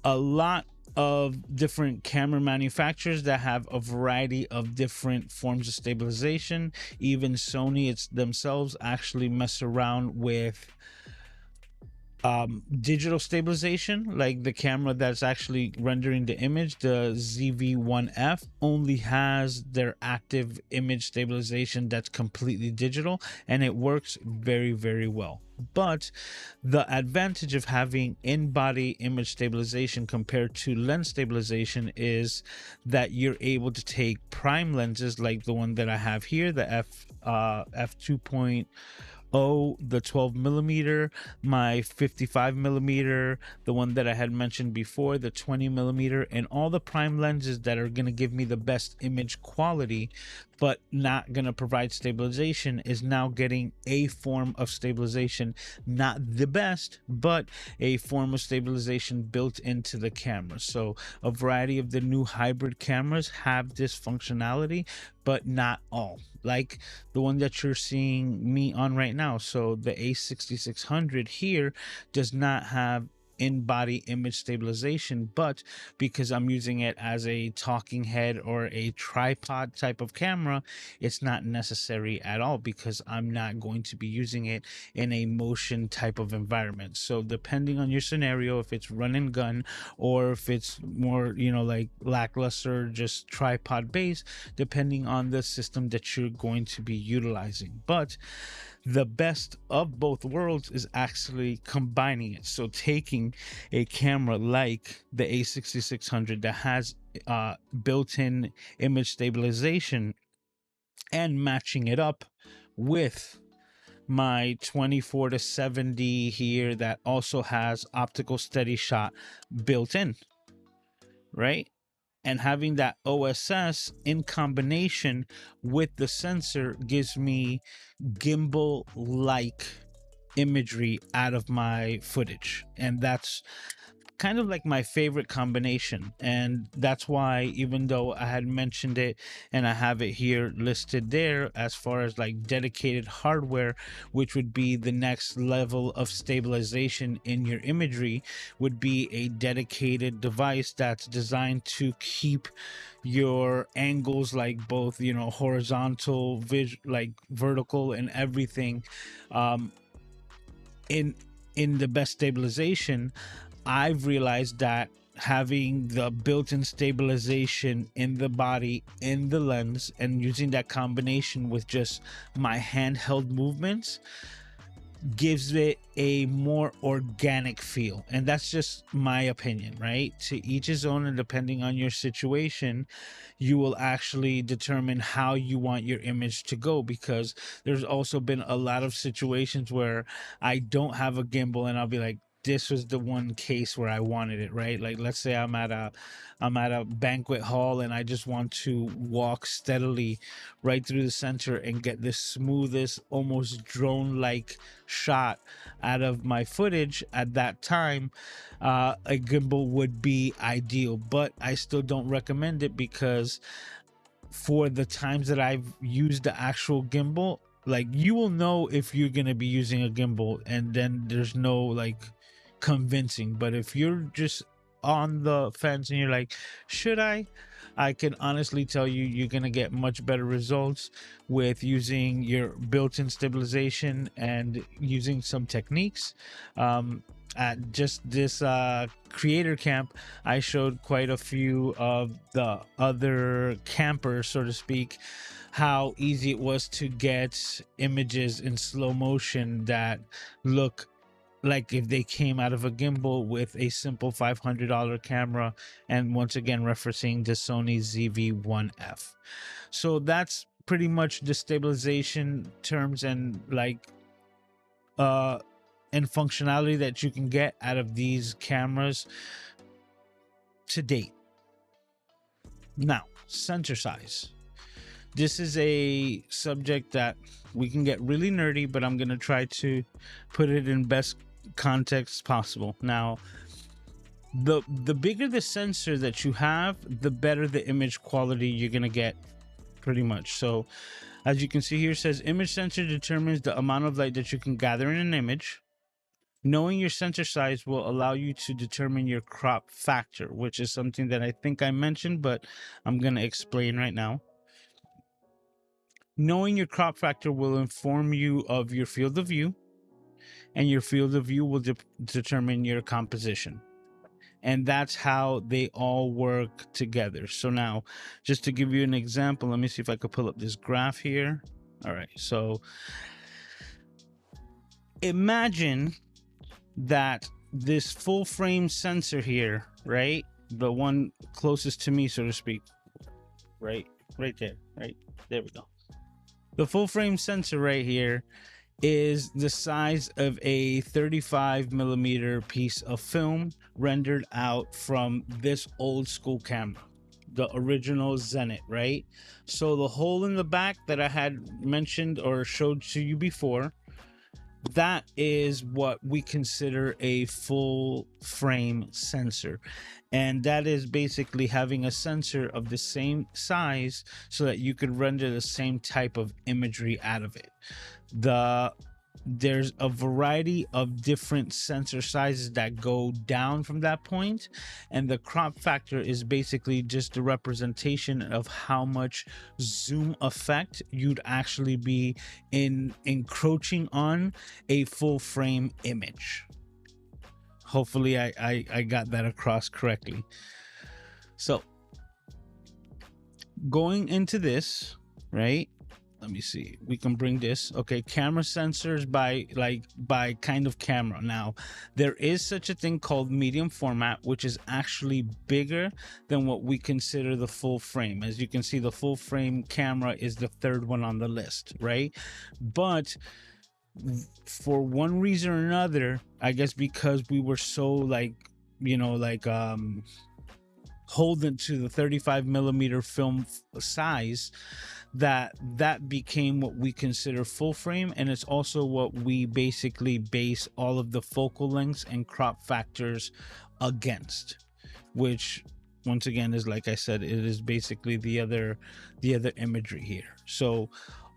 a lot of different camera manufacturers that have a variety of different forms of stabilization. Even Sony themselves actually mess around with digital stabilization, like the camera that's actually rendering the image, the ZV-1F, only has their active image stabilization that's completely digital, and it works very, very well. But the advantage of having in-body image stabilization compared to lens stabilization is that you're able to take prime lenses like the one that I have here, the f2.0, the 12 millimeter, my 55 millimeter, the one that I had mentioned before, the 20 millimeter, and all the prime lenses that are going to give me the best image quality but not going to provide stabilization is now getting a form of stabilization, not the best, but a form of stabilization built into the camera. So a variety of the new hybrid cameras have this functionality, but not all, like the one that you're seeing me on right now. So the a6600 here does not have in-body image stabilization, but because I'm using it as a talking head or a tripod type of camera, it's not necessary at all, because I'm not going to be using it in a motion type of environment. So depending on your scenario, if it's run and gun, or if it's more, you know, like lackluster, just tripod based, depending on the system that you're going to be utilizing. But the best of both worlds is actually combining it. So taking a camera like the a6600 that has built-in image stabilization and matching it up with my 24-70 here that also has optical steady shot built in, right? And having that OSS in combination with the sensor gives me gimbal-like imagery out of my footage. And that's kind of like my favorite combination. And that's why, even though I had mentioned it and I have it here listed there as far as like dedicated hardware, which would be the next level of stabilization in your imagery, would be a dedicated device that's designed to keep your angles, like both, you know, horizontal, like vertical and everything, in the best stabilization. I've realized that having the built-in stabilization in the body, in the lens, and using that combination with just my handheld movements gives it a more organic feel. And that's just my opinion, right? To each his own, and depending on your situation, you will actually determine how you want your image to go, because there's also been a lot of situations where I don't have a gimbal and I'll be like, this was the one case where I wanted it, right? Like, let's say I'm at a banquet hall and I just want to walk steadily right through the center and get the smoothest, almost drone like shot out of my footage at that time. A gimbal would be ideal, but I still don't recommend it, because for the times that I've used the actual gimbal, like, you will know if you're going to be using a gimbal, and then there's no like convincing. But if you're just on the fence and you're like, should I can honestly tell you, you're going to get much better results with using your built-in stabilization and using some techniques. At just this creator camp, I showed quite a few of the other campers, so to speak, how easy it was to get images in slow motion that look like if they came out of a gimbal with a simple $500 camera, and once again referencing the Sony ZV-1F. So that's pretty much the stabilization terms and like and functionality that you can get out of these cameras to date. Now, sensor size. This is a subject that we can get really nerdy, but I'm going to try to put it in best context possible. Now, the bigger the sensor that you have, the better the image quality you're going to get, pretty much. So as you can see here, it says image sensor determines the amount of light that you can gather in an image. Knowing your sensor size will allow you to determine your crop factor, which is something that I think I mentioned, but I'm going to explain right now. Knowing your crop factor will inform you of your field of view, and your field of view will determine your composition. And that's how they all work together. So now, just to give you an example, let me see if I could pull up this graph here. All right, so imagine that this full frame sensor here, right? The one closest to me, so to speak, right there, right there we go. The full frame sensor right here is the size of a 35 millimeter piece of film rendered out from this old school camera, the original Zenit, right? So the hole in the back that I had mentioned or showed to you before, that is what we consider a full frame sensor. And that is basically having a sensor of the same size so that you could render the same type of imagery out of it. There's a variety of different sensor sizes that go down from that point, and the crop factor is basically just a representation of how much zoom effect you'd actually be encroaching on a full frame image. Hopefully I got that across correctly. So going into this, right? Let me see, we can bring this. Okay, camera sensors by kind of camera. Now, there is such a thing called medium format, which is actually bigger than what we consider the full frame. As you can see, the full frame camera is the third one on the list, right? But for one reason or another, I guess because we were so like, you know, like holden to the 35 millimeter film size, that became what we consider full frame, and it's also what we basically base all of the focal lengths and crop factors against, which once again is, like I said, it is basically the other imagery here. So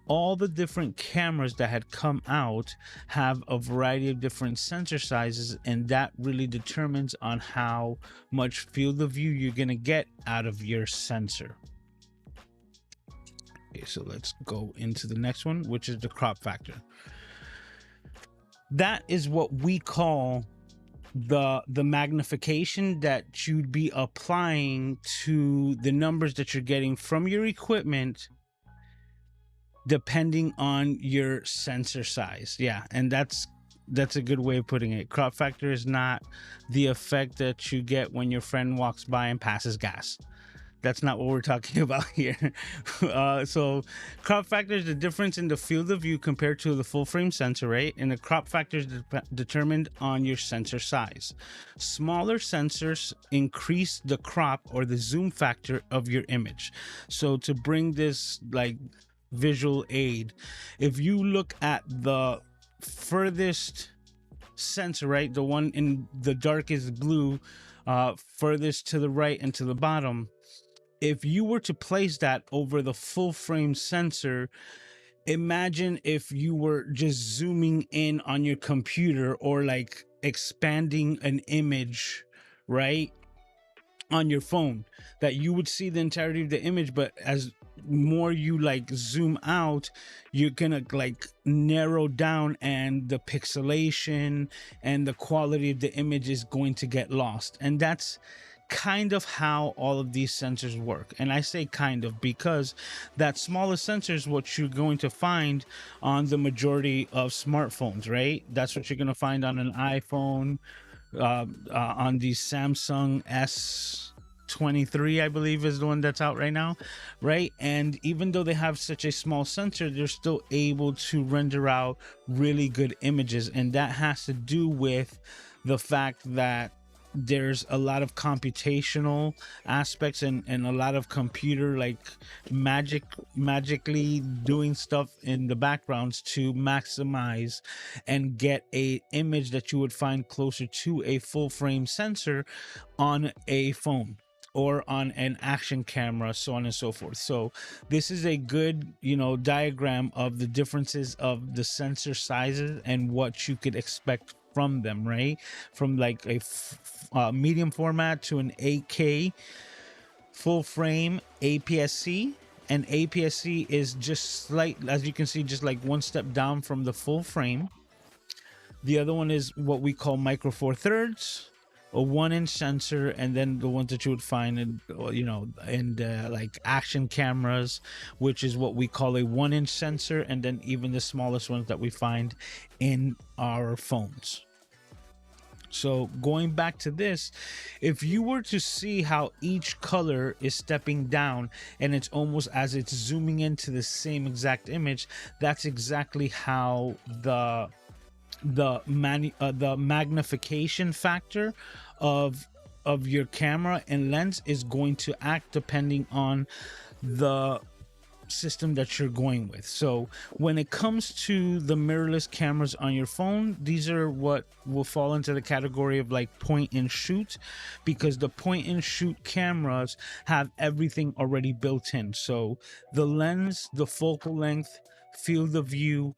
all the different cameras that had come out have a variety of different sensor sizes, and that really determines on how much field of view you're going to get out of your sensor. Okay, so let's go into the next one, which is the crop factor. That is what we call the magnification that you'd be applying to the numbers that you're getting from your equipment depending on your sensor size. Yeah, and that's That's a good way of putting it. Crop factor is not the effect that you get when your friend walks by and passes gas. That's not what we're talking about here. So crop factor is the difference in the field of view compared to the full frame sensor, right? And the crop factor is determined on your sensor size. Smaller sensors increase the crop or the zoom factor of your image. So to bring this like visual aid, if you look at the furthest sensor, right, the one in the darkest blue, furthest to the right and to the bottom, if you were to place that over the full frame sensor, imagine if you were just zooming in on your computer or like expanding an image, right, on your phone, that you would see the entirety of the image, but as more you like zoom out, you're gonna like narrow down, and the pixelation and the quality of the image is going to get lost. And that's kind of how all of these sensors work. And I say kind of because that smaller sensor is what you're going to find on the majority of smartphones, right? That's what you're going to find on an iPhone, on the Samsung S23, I believe is the one that's out right now, right? And even though they have such a small sensor, they're still able to render out really good images. And that has to do with the fact that there's a lot of computational aspects and a lot of computer like magically doing stuff in the backgrounds to maximize and get a image that you would find closer to a full frame sensor on a phone or on an action camera, so on and so forth. So this is a good, you know, diagram of the differences of the sensor sizes and what you could expect from them, right? From like a medium format to an 8K full frame APS-C. And APS-C is just slight, as you can see, just like one step down from the full frame. The other one is what we call micro four thirds, a 1-inch sensor, and then the ones that you would find in, you know, in the like action cameras, which is what we call a 1-inch sensor, and then even the smallest ones that we find in our phones. So going back to this, if you were to see how each color is stepping down and it's almost as it's zooming into the same exact image, that's exactly how the magnification factor of your camera and lens is going to act depending on the system that you're going with. So when it comes to the mirrorless cameras on your phone, these are what will fall into the category of like point and shoot, because the point and shoot cameras have everything already built in. So the lens, the focal length, field of view,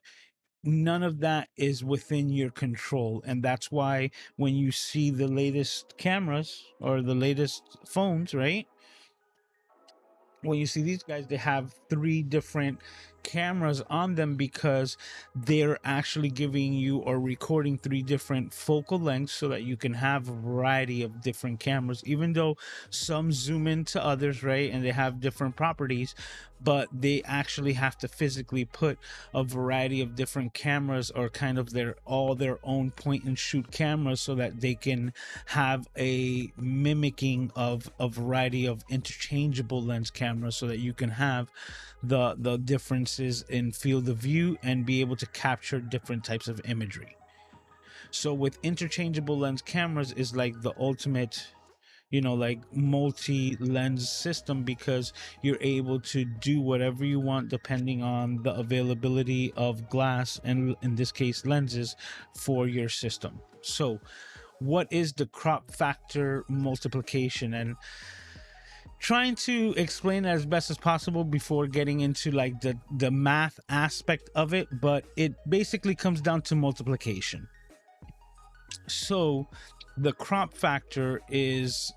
none of that is within your control. And that's why when you see the latest cameras or the latest phones, right, when you see these guys, they have 3 different cameras on them because they're actually giving you or recording 3 different focal lengths so that you can have a variety of different cameras, even though some zoom into others, right, and they have different properties, but they actually have to physically put a variety of different cameras or kind of all their own point and shoot cameras so that they can have a mimicking of a variety of interchangeable lens cameras so that you can have the differences in field of view and be able to capture different types of imagery. So with interchangeable lens cameras is like the ultimate, you know, like multi-lens system, because you're able to do whatever you want depending on the availability of glass and in this case lenses for your system. So what is the crop factor multiplication, and trying to explain it as best as possible before getting into like the math aspect of it, but it basically comes down to multiplication. So the crop factor is,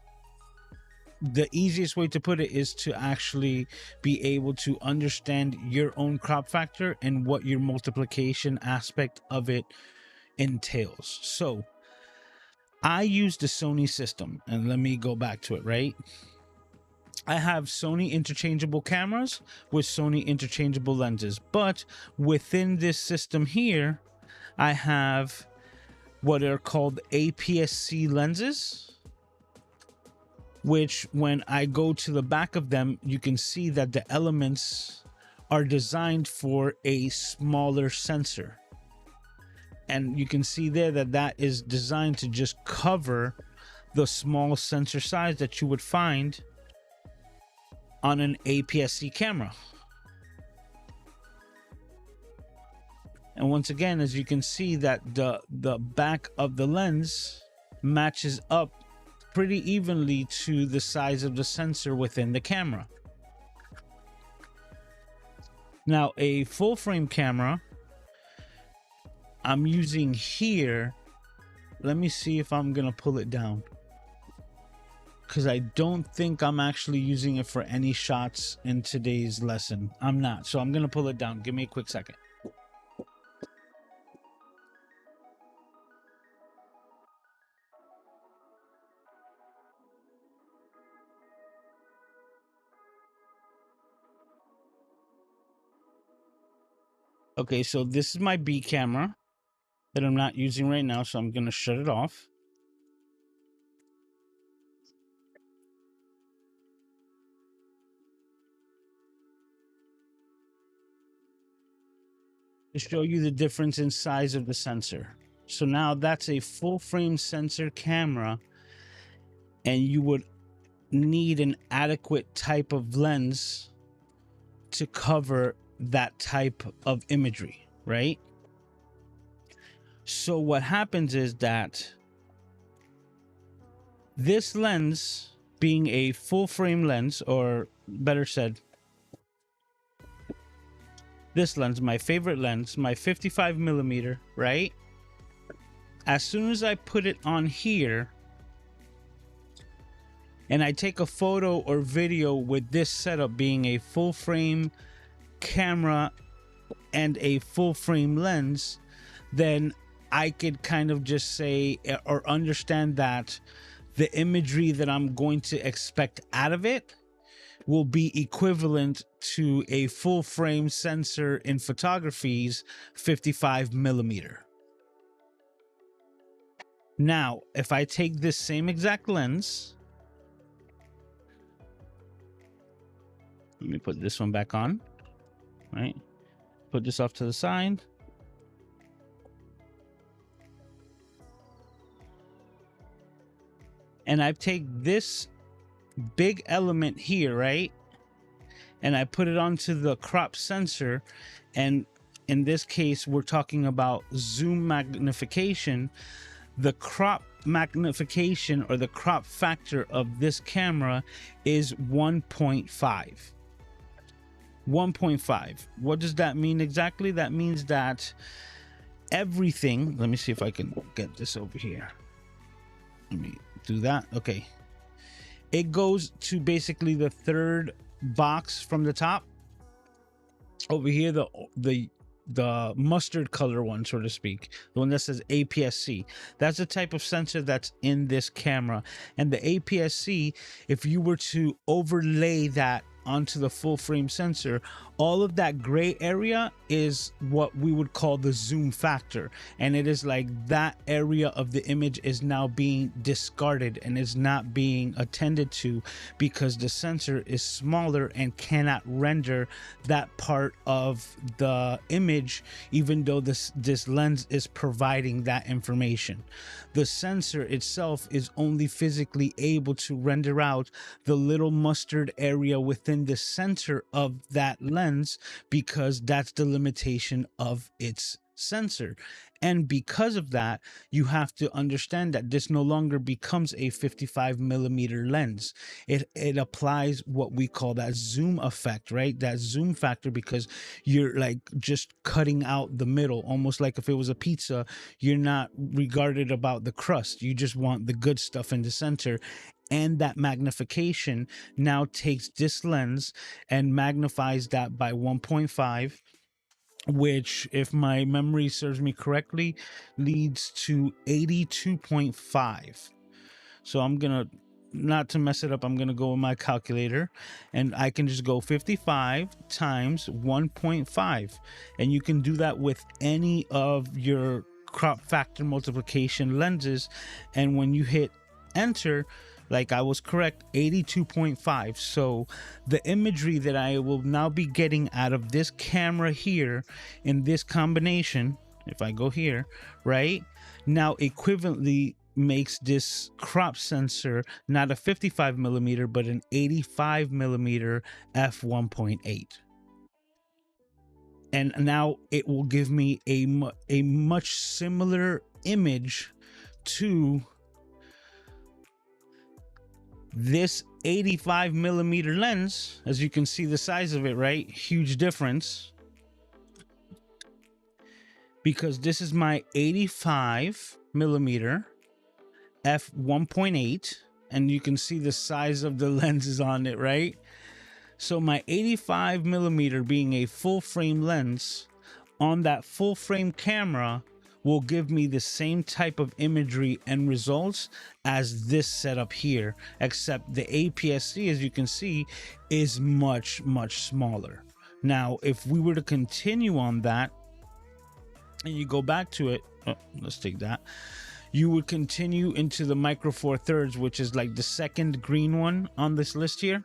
the easiest way to put it is to actually be able to understand your own crop factor and what your multiplication aspect of it entails. So I use the Sony system, and let me go back to it, right? I have Sony interchangeable cameras with Sony interchangeable lenses, but within this system here, I have what are called APS-C lenses, which when I go to the back of them, you can see that the elements are designed for a smaller sensor. And you can see there that that is designed to just cover the small sensor size that you would find on an APS-C camera. And once again, as you can see, that the back of the lens matches up pretty evenly to the size of the sensor within the camera. Now, a full frame camera I'm using here, let me see if I'm gonna pull it down, because I don't think I'm actually using it for any shots in today's lesson. I'm not, so I'm gonna pull it down. Give me a quick second. Okay, so this is my B camera that I'm not using right now, so I'm gonna shut it off. To show you the difference in size of the sensor. So now that's a full frame sensor camera, and you would need an adequate type of lens to cover that type of imagery, right? So what happens is that this lens, being a full frame lens, or better said, this lens, my favorite lens, my 55mm, right? As soon as I put it on here and I take a photo or video with this setup being a full frame camera and a full frame lens, then I could kind of just say or understand that the imagery that I'm going to expect out of it will be equivalent to a full frame sensor in photography's 55mm. Now, if I take this same exact lens, let me put this one back on, right? Put this off to the side. And I take this big element here, right? And I put it onto the crop sensor. And in this case, we're talking about zoom magnification. The crop magnification, or the crop factor of this camera, is 1.5. 1.5. What does that mean exactly? That means that everything, let me see if I can get this over here. Let me do that. Okay. It goes to basically the third box from the top. Over here, the mustard color one, so to speak, the one that says APS-C. That's the type of sensor that's in this camera. And the APS-C, if you were to overlay that onto the full frame sensor, all of that gray area is what we would call the zoom factor. And it is like that area of the image is now being discarded and is not being attended to because the sensor is smaller and cannot render that part of the image, even though this lens is providing that information. The sensor itself is only physically able to render out the little mustard area within the center of that lens because that's the limitation of its sensor. And because of that, you have to understand that this no longer becomes a 55mm lens. It applies what we call that zoom effect, right? That zoom factor, because you're like just cutting out the middle, almost like if it was a pizza, you're not regarded about the crust. You just want the good stuff in the center. And that magnification now takes this lens and magnifies that by 1.5, which, if my memory serves me correctly, leads to 82.5. So I'm gonna, not to mess it up, I'm gonna go with my calculator, and I can just go 55 times 1.5, and you can do that with any of your crop factor multiplication lenses, and when you hit enter, like I was correct, 82.5. So the imagery that I will now be getting out of this camera here in this combination, if I go here, right now, equivalently makes this crop sensor not a 55 millimeter but an 85 millimeter f1.8. And now it will give me a much similar image to this 85 millimeter lens. As you can see the size of it, right? Huge difference, because this is my 85 millimeter f1.8, and you can see the size of the lenses on it, right? So my 85 millimeter being a full frame lens on that full frame camera will give me the same type of imagery and results as this setup here, except the APS-C, as you can see, is much smaller. Now, if we were to continue on that and you go back to it, let's take that. You would continue into the Micro Four Thirds, which is like the second green one on this list here,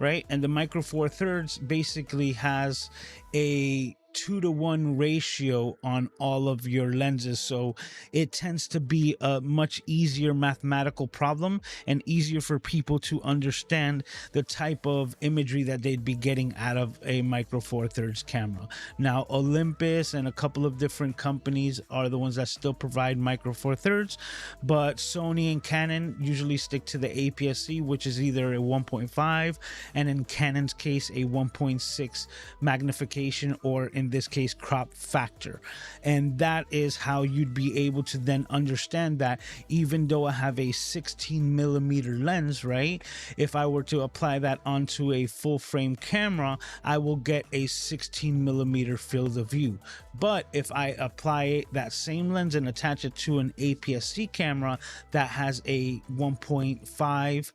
right? And the Micro Four Thirds basically has a 2-to-1 ratio on all of your lenses, so it tends to be a much easier mathematical problem and easier for people to understand the type of imagery that they'd be getting out of a Micro Four Thirds camera. Now, Olympus and a couple of different companies are the ones that still provide Micro Four Thirds, but Sony and Canon usually stick to the APS-C, which is either a 1.5 and in Canon's case a 1.6 magnification, or in this case crop factor. And that is how you'd be able to then understand that even though I have a 16 millimeter lens, right, if I were to apply that onto a full frame camera, I will get a 16 millimeter field of view. But if I apply that same lens and attach it to an APS-C camera that has a 1.5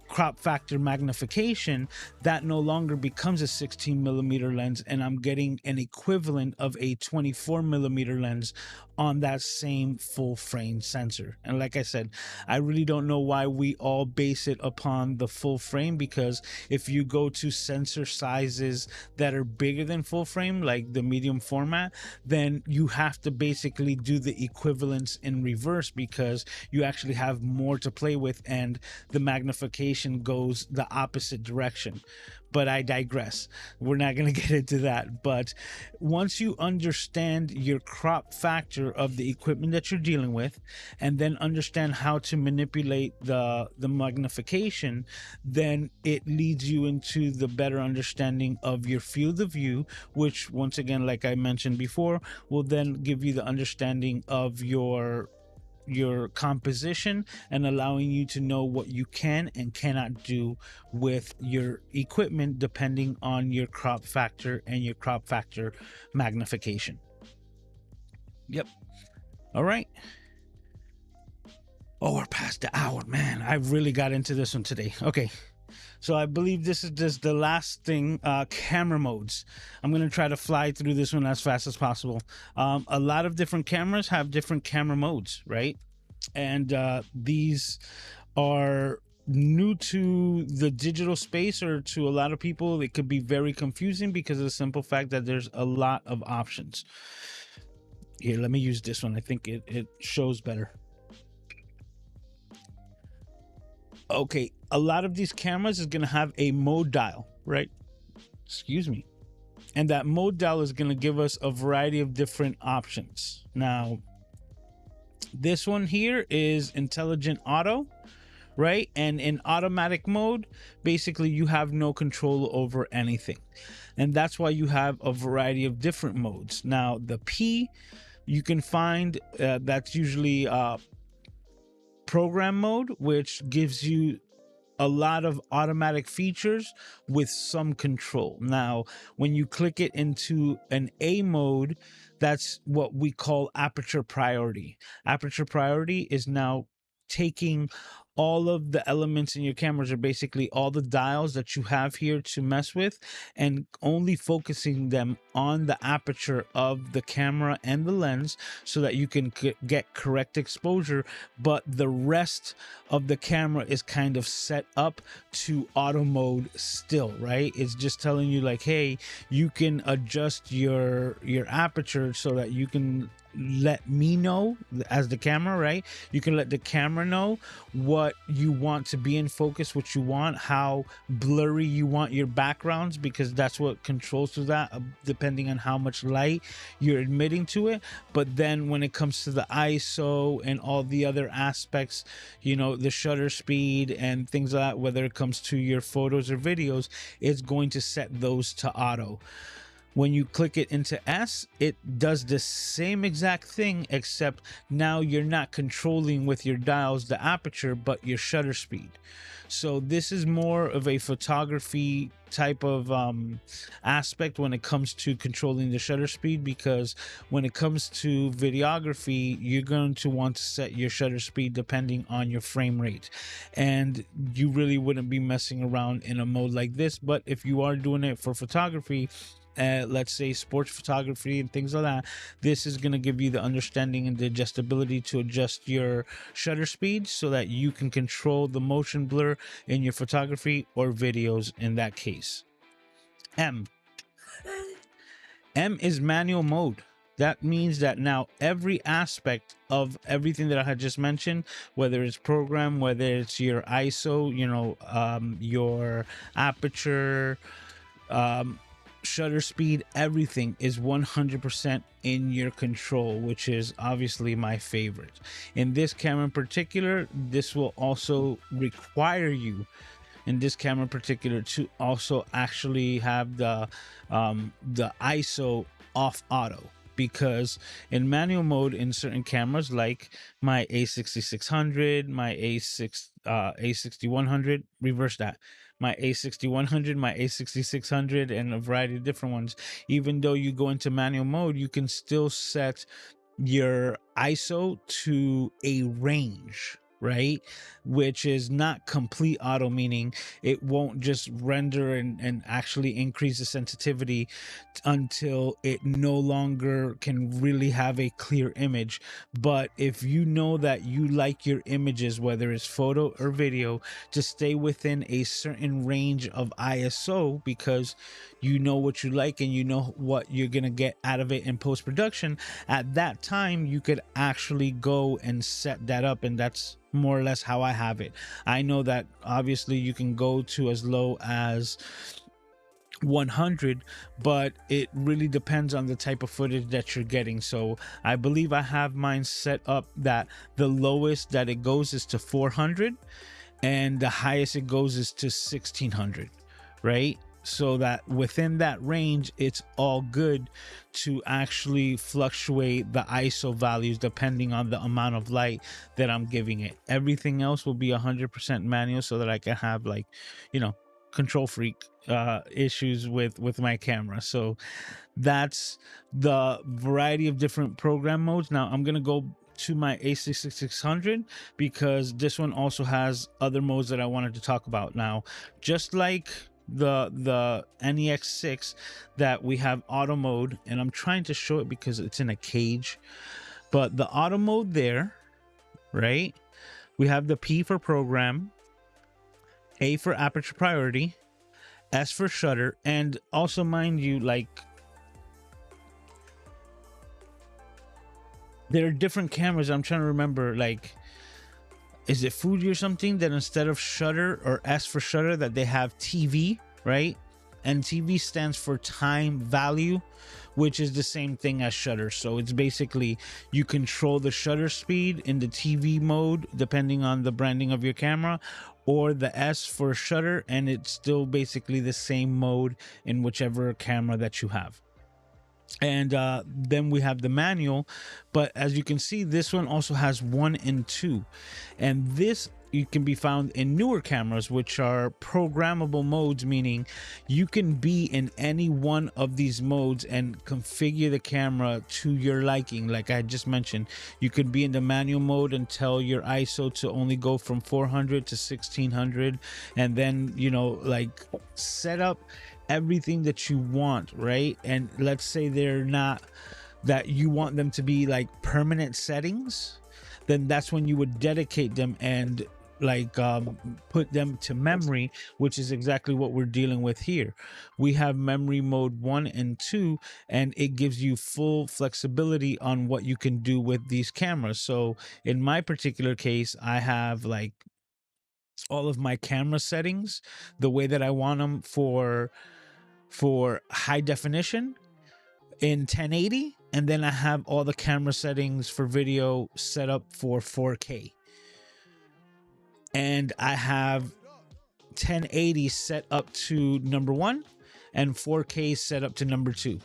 crop factor magnification, that no longer becomes a 16 millimeter lens, and I'm getting an equivalent of a 24 millimeter lens on that same full frame sensor. And like I said, I really don't know why we all base it upon the full frame, because if you go to sensor sizes that are bigger than full frame, like the medium format, then you have to basically do the equivalence in reverse, because you actually have more to play with and the magnification goes the opposite direction. But I digress. We're not going to get into that. But once you understand your crop factor of the equipment that you're dealing with, and then understand how to manipulate the magnification, then it leads you into the better understanding of your field of view, which once again, like I mentioned before, will then give you the understanding of your composition and allowing you to know what you can and cannot do with your equipment depending on your crop factor and your crop factor magnification. Yep. All right. Oh, we're past the hour, man. I really got into this one today. Okay. So I believe this is just the last thing, camera modes. I'm going to try to fly through this one as fast as possible. A lot of different cameras have different camera modes, right? And these are new to the digital space, or to a lot of people, it could be very confusing because of the simple fact that there's a lot of options. Here, let me use this one. I think it shows better. Okay, a lot of these cameras is going to have a mode dial, right? Excuse me. And that mode dial is going to give us a variety of different options. Now, this one here is intelligent auto, right? And in automatic mode, basically you have no control over anything. And that's why you have a variety of different modes. Now, the P, you can find that's usually program mode, which gives you a lot of automatic features with some control. Now, when you click it into an A mode, that's what we call aperture priority. Aperture priority is now taking all of the elements in your cameras are basically all the dials that you have here to mess with, and only focusing them on the aperture of the camera and the lens so that you can get correct exposure. But the rest of the camera is kind of set up to auto mode still, right? It's just telling you like, hey, you can adjust your aperture so that you can let me know as the camera, right? You can let the camera know what you want to be in focus, what you want, how blurry you want your backgrounds, because that's what controls to that, depending on how much light you're admitting to it. But then when it comes to the ISO and all the other aspects, you know, the shutter speed and things like that, whether it comes to your photos or videos, it's going to set those to auto. When you click it into S, it does the same exact thing, except now you're not controlling with your dials the aperture, but your shutter speed. So this is more of a photography type of aspect when it comes to controlling the shutter speed, because when it comes to videography, you're going to want to set your shutter speed depending on your frame rate, and you really wouldn't be messing around in a mode like this. But if you are doing it for photography, let's say sports photography and things like that, this is going to give you the understanding and the adjustability to adjust your shutter speed so that you can control the motion blur in your photography or videos in that case. M is manual mode. That means that now every aspect of everything that I had just mentioned, whether it's program, whether it's your ISO, you know, your aperture, shutter speed, everything is 100% in your control, which is obviously my favorite. In this camera in particular, this will also require you, in this camera in particular, to also actually have the ISO off auto, because in manual mode in certain cameras like my A6600, my A6100, reverse that, my A6100, my A6600, and a variety of different ones, even though you go into manual mode, you can still set your ISO to a range, right? Which is not complete auto, meaning it won't just render and actually increase the sensitivity until it no longer can really have a clear image. But if you know that you like your images, whether it's photo or video, to stay within a certain range of ISO, because you know what you like and you know what you're gonna get out of it in post-production, at that time you could actually go and set that up. And that's more or less how I have it. I know that obviously you can go to as low as 100, but it really depends on the type of footage that you're getting. So I believe I have mine set up that the lowest that it goes is to 400 and the highest it goes is to 1600, right? So that within that range, it's all good to actually fluctuate the ISO values depending on the amount of light that I'm giving it. Everything else will be 100% manual so that I can have, like, you know, control freak issues with my camera. So that's the variety of different program modes. Now I'm gonna go to my A6600 because this one also has other modes that I wanted to talk about. Now, just like the NEX6 that we have auto mode, and I'm trying to show it because it's in a cage, but the auto mode there, right? We have the P for program, A for aperture priority, S for shutter, and also, mind you, like, there are different cameras. I'm trying to remember, like, is it Fuji or something that instead of shutter or S for shutter that they have TV, right? And TV stands for time value, which is the same thing as shutter. So it's basically you control the shutter speed in the TV mode depending on the branding of your camera, or the S for shutter, and it's still basically the same mode in whichever camera that you have. And then we have the manual, but as you can see, this one also has 1 and 2, and this it can be found in newer cameras, which are programmable modes, meaning you can be in any one of these modes and configure the camera to your liking. Like I just mentioned, you could be in the manual mode and tell your ISO to only go from 400 to 1600, and then, you know, like set up everything that you want, right? And let's say they're not, that you want them to be like permanent settings, then that's when you would dedicate them and like put them to memory, which is exactly what we're dealing with here. We have memory mode 1 and 2, and it gives you full flexibility on what you can do with these cameras. So in my particular case, I have like all of my camera settings the way that I want them for high definition in 1080, and then I have all the camera settings for video set up for 4K, and I have 1080 set up to number 1 and 4K set up to number 2.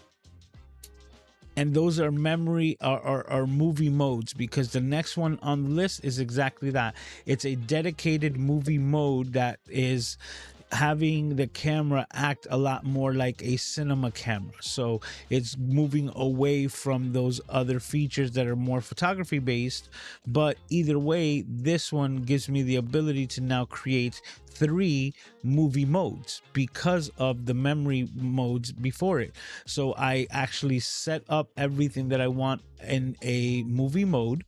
And those are memory or movie modes, because the next one on the list is exactly that. It's a dedicated movie mode that is having the camera act a lot more like a cinema camera. So it's moving away from those other features that are more photography based. But either way, this one gives me the ability to now create 3 movie modes because of the memory modes before it. So I actually set up everything that I want in a movie mode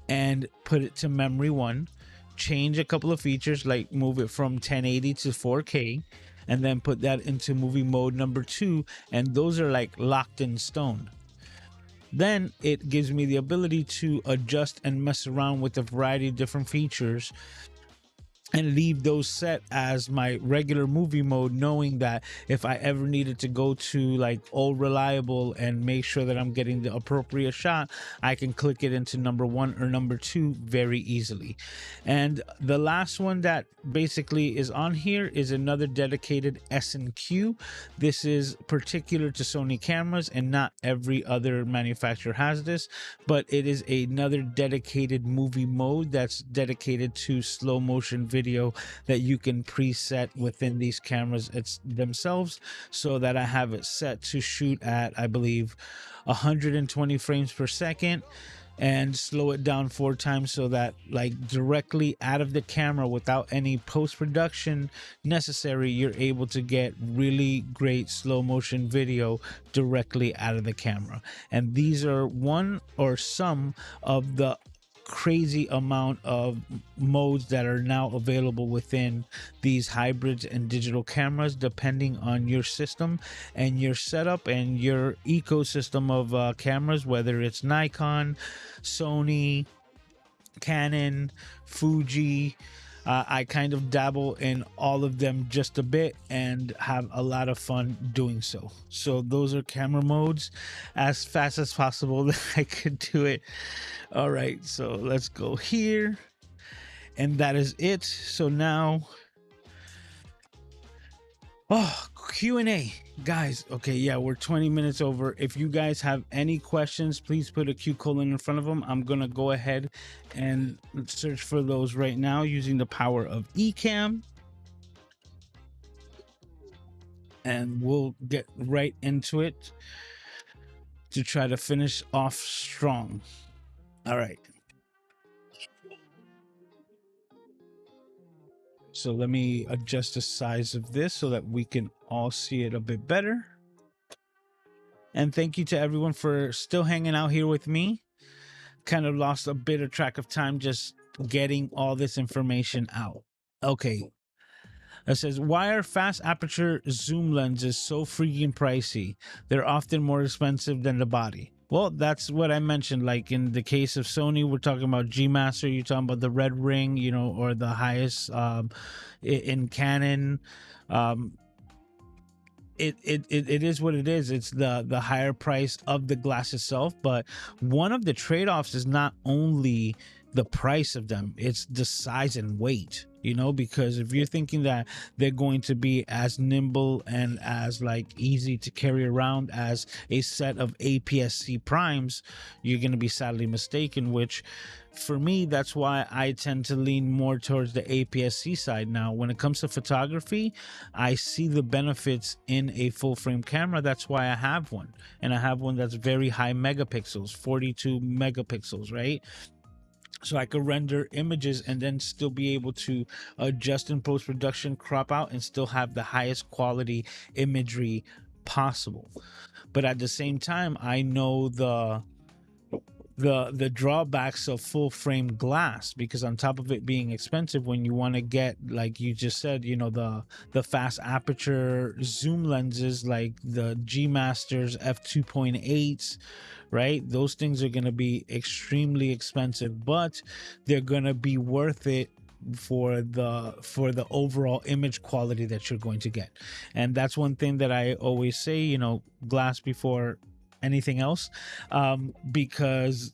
and put it to memory 1, change a couple of features like move it from 1080 to 4K, and then put that into movie mode number 2, and those are like locked in stone. Then it gives me the ability to adjust and mess around with a variety of different features and leave those set as my regular movie mode, knowing that if I ever needed to go to like all reliable and make sure that I'm getting the appropriate shot, I can click it into number 1 or number 2 very easily. And the last one that basically is on here is another dedicated S&Q. This is particular to Sony cameras, and not every other manufacturer has this, but it is another dedicated movie mode that's dedicated to slow motion video that you can preset within these cameras themselves, so that I have it set to shoot at, I believe, 120 frames per second, and slow it down 4 times, so that like directly out of the camera without any post-production necessary, you're able to get really great slow motion video directly out of the camera. And these are one or some of the crazy amount of modes that are now available within these hybrids and digital cameras, depending on your system and your setup and your ecosystem of cameras, whether it's Nikon, Sony, Canon, Fuji. I kind of dabble in all of them just a bit and have a lot of fun doing so. So those are camera modes as fast as possible that I could do it. All right, so let's go here. And that is it. So now, Q&A. Guys, okay, yeah, we're 20 minutes over. If you guys have any questions, please put a Q colon in front of them. I'm gonna go ahead and search for those right now using the power of Ecamm, and we'll get right into it to try to finish off strong. All right, so let me adjust the size of this so that we can all see it a bit better. And thank you to everyone for still hanging out here with me. Kind of lost a bit of track of time just getting all this information out. Okay. It says, why are fast aperture zoom lenses so freaking pricey? They're often more expensive than the body. Well, that's what I mentioned. Like in the case of Sony, we're talking about G Master. You're talking about the red ring, you know, or the highest in Canon. It is what it is. It's the higher price of the glass itself, but one of the trade-offs is not only the price of them, it's the size and weight, you know, because if you're thinking that they're going to be as nimble and as like easy to carry around as a set of APS-C primes, you're going to be sadly mistaken, which for me, that's why I tend to lean more towards the APS-C side. Now, when it comes to photography, I see the benefits in a full frame camera. That's why I have one, and I have one that's very high megapixels, 42 megapixels, right? So I could render images and then still be able to adjust in post-production, crop out, and still have the highest quality imagery possible. But at the same time, I know the drawbacks of full frame glass, because on top of it being expensive, when you want to get, like you just said, you know, the fast aperture zoom lenses like the G Masters f2.8s, right? Those things are going to be extremely expensive, but they're going to be worth it for the overall image quality that you're going to get. And that's one thing that I always say, you know, glass before anything else, because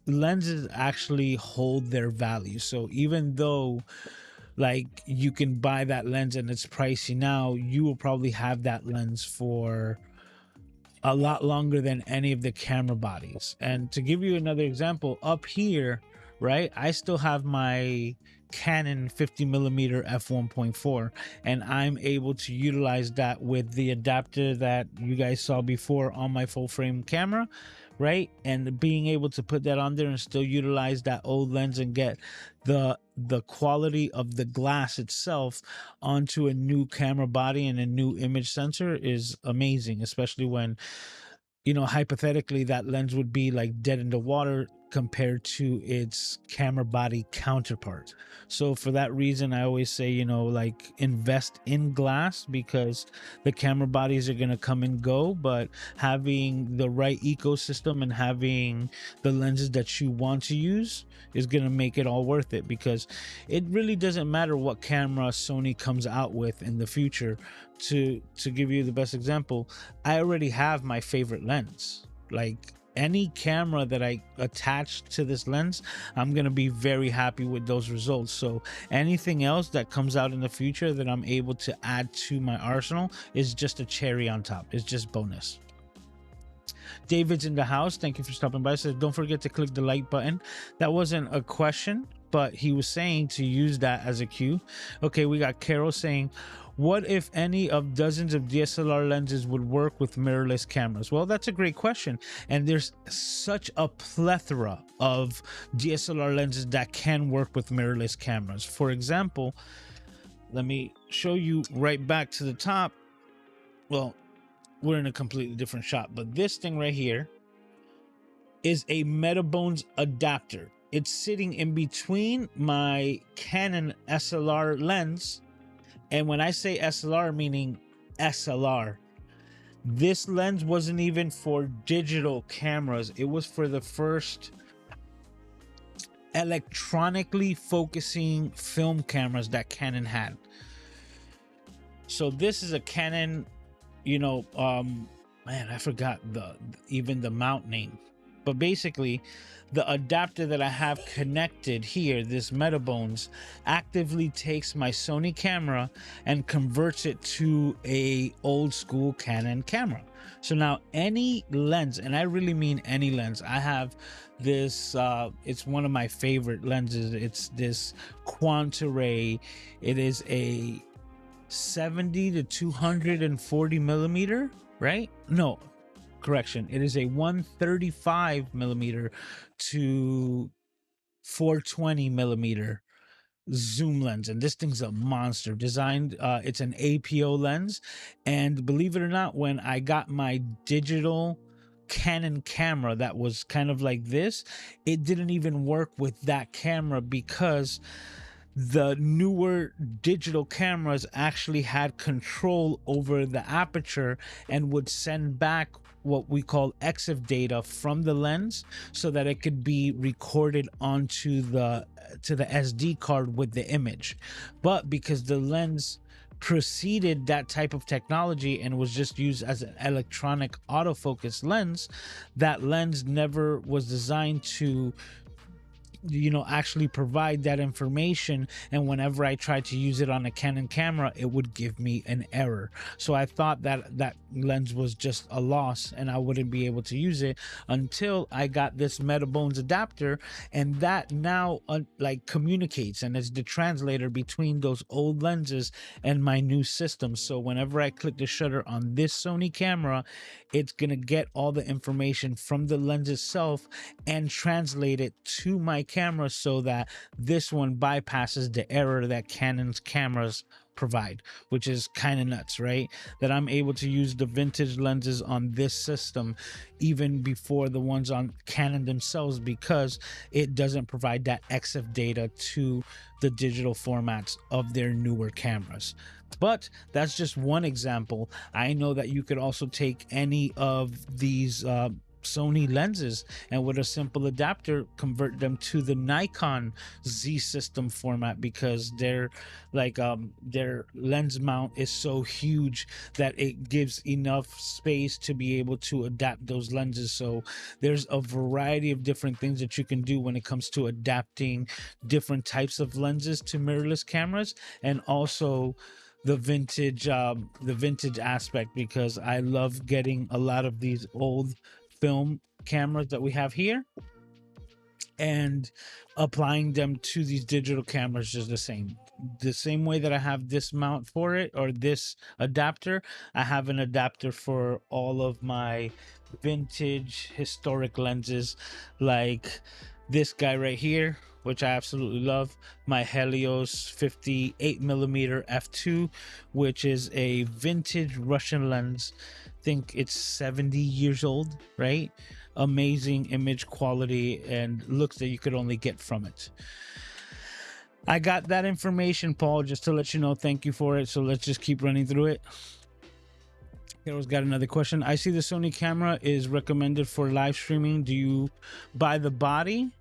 lenses actually hold their value. So even though like you can buy that lens and it's pricey now, you will probably have that lens for a lot longer than any of the camera bodies. And to give you another example, up here, right, I still have my Canon 50mm f1.4, and I'm able to utilize that with the adapter that you guys saw before on my full frame camera, right? And being able to put that on there and still utilize that old lens and get the quality of the glass itself onto a new camera body and a new image sensor is amazing, especially when, you know, hypothetically that lens would be like dead in the water compared to its camera body counterpart. So for that reason, I always say, you know, like invest in glass, because the camera bodies are going to come and go, but having the right ecosystem and having the lenses that you want to use is going to make it all worth it, because it really doesn't matter what camera Sony comes out with in the future. To give you the best example, I already have my favorite lens. Like any camera that I attach to this lens, I'm going to be very happy with those results. So anything else that comes out in the future that I'm able to add to my arsenal is just a cherry on top. It's just bonus. David's in the house. Thank you for stopping by. Says, don't forget to click the like button. That wasn't a question, but he was saying to use that as a cue. Okay, we got Carol saying, what if any of dozens of DSLR lenses would work with mirrorless cameras? Well, that's a great question. And there's such a plethora of DSLR lenses that can work with mirrorless cameras. For example, let me show you right back to the top. Well, we're in a completely different shot, but this thing right here is a Metabones adapter. It's sitting in between my Canon SLR lens. And when I say SLR, meaning SLR, this lens wasn't even for digital cameras. It was for the first electronically focusing film cameras that Canon had. So this is a Canon, you know, man, I forgot even the mount name. But basically, the adapter that I have connected here, this Metabones, actively takes my Sony camera and converts it to a old school Canon camera. So now any lens, and I really mean any lens, I have this, it's one of my favorite lenses. It's this Quantaray. It is a 70 to 240 millimeter, right? No, correction, it is a 135 millimeter to 420 millimeter zoom lens, and this thing's a monster. Designed, it's an APO lens, and believe it or not, when I got my digital Canon camera that was kind of like this, it didn't even work with that camera, because the newer digital cameras actually had control over the aperture and would send back what we call EXIF data from the lens so that it could be recorded onto the SD card with the image. But because the lens preceded that type of technology and was just used as an electronic autofocus lens, that lens never was designed to actually provide that information, and whenever I tried to use it on a Canon camera, it would give me an error. So I thought that that lens was just a loss and I wouldn't be able to use it until I got this Metabones adapter, and that now like communicates and is the translator between those old lenses and my new system. So whenever I click the shutter on this Sony camera, it's gonna get all the information from the lens itself and translate it to my camera, so that this one bypasses the error that Canon's cameras provide, which is kind of nuts, right? That I'm able to use the vintage lenses on this system even before the ones on Canon themselves, because it doesn't provide that EXIF data to the digital formats of their newer cameras. But that's just one example. I know that you could also take any of these Sony lenses and with a simple adapter convert them to the Nikon Z system format, because their lens mount is so huge that it gives enough space to be able to adapt those lenses. So there's a variety of different things that you can do when it comes to adapting different types of lenses to mirrorless cameras, and also the vintage aspect, because I love getting a lot of these old film cameras that we have here and applying them to these digital cameras just the same way that I have this mount for it, or this adapter. I have an adapter for all of my vintage historic lenses, like this guy right here, which I absolutely love, my Helios 58mm f2, which is a vintage Russian lens. I think it's 70 years old, right? Amazing image quality and looks that you could only get from it. I got that information, Paul, just to let you know. Thank you for it. So let's just keep running through it. Carol's got another question. I see the Sony camera is recommended for live streaming. Do you buy the body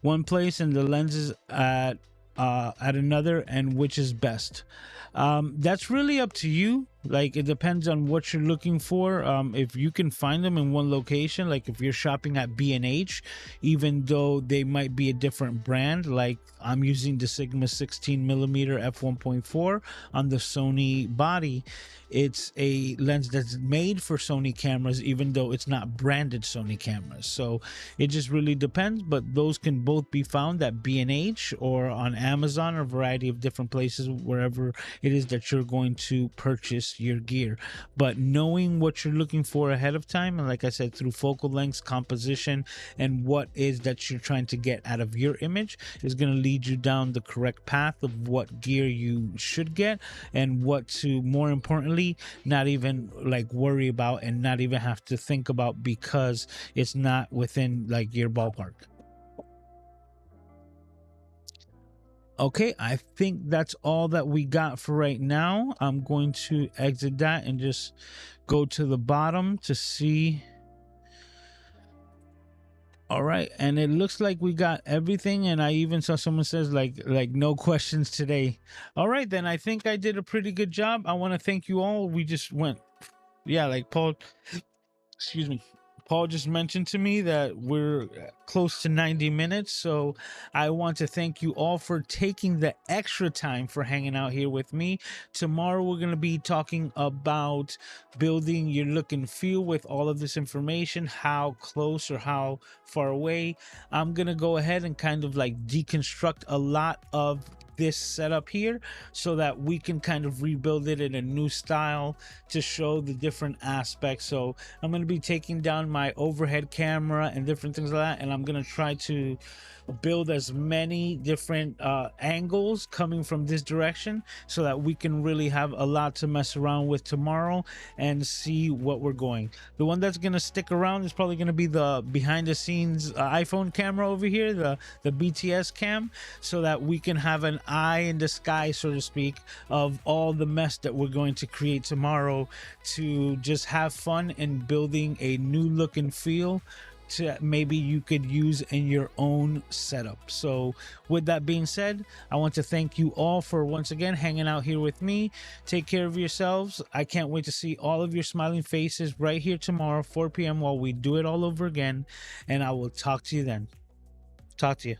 one place and the lenses at another, and which is best? That's really up to you. Like, it depends on what you're looking for. If you can find them in one location, like if you're shopping at B&H, even though they might be a different brand, like I'm using the Sigma 16mm f1.4 on the Sony body. It's a lens that's made for Sony cameras, even though it's not branded Sony cameras. So it just really depends, but those can both be found at B&H or on Amazon, or a variety of different places, wherever it is that you're going to purchase your gear. But knowing what you're looking for ahead of time, and like I said, through focal lengths, composition, and what is that you're trying to get out of your image, is going to lead you down the correct path of what gear you should get, and what to, more importantly, not even like worry about and not even have to think about, because it's not within like your ballpark. Okay, I think that's all that we got for right now. I'm going to exit that and just go to the bottom to see. All right, and it looks like we got everything, and I even saw someone says like no questions today. All right, then I think I did a pretty good job. I want to thank you all. We just went, yeah, like Paul, excuse me, Paul just mentioned to me that we're close to 90 minutes. So I want to thank you all for taking the extra time for hanging out here with me. Tomorrow, we're going to be talking about building your look and feel with all of this information, how close or how far away. I'm going to go ahead and kind of like deconstruct a lot of this setup here, so that we can kind of rebuild it in a new style to show the different aspects. So I'm going to be taking down my overhead camera and different things like that, and I'm going to try to build as many different angles coming from this direction, so that we can really have a lot to mess around with tomorrow and see what we're going. The one that's going to stick around is probably going to be the behind the scenes iPhone camera over here, the BTS cam, so that we can have an eye in the sky, so to speak, of all the mess that we're going to create tomorrow, to just have fun in building a new look and feel to maybe you could use in your own setup. So with that being said, I want to thank you all for once again hanging out here with me. Take care of yourselves. I can't wait to see all of your smiling faces right here tomorrow, 4 p.m., while we do it all over again. And I will talk to you then. Talk to you.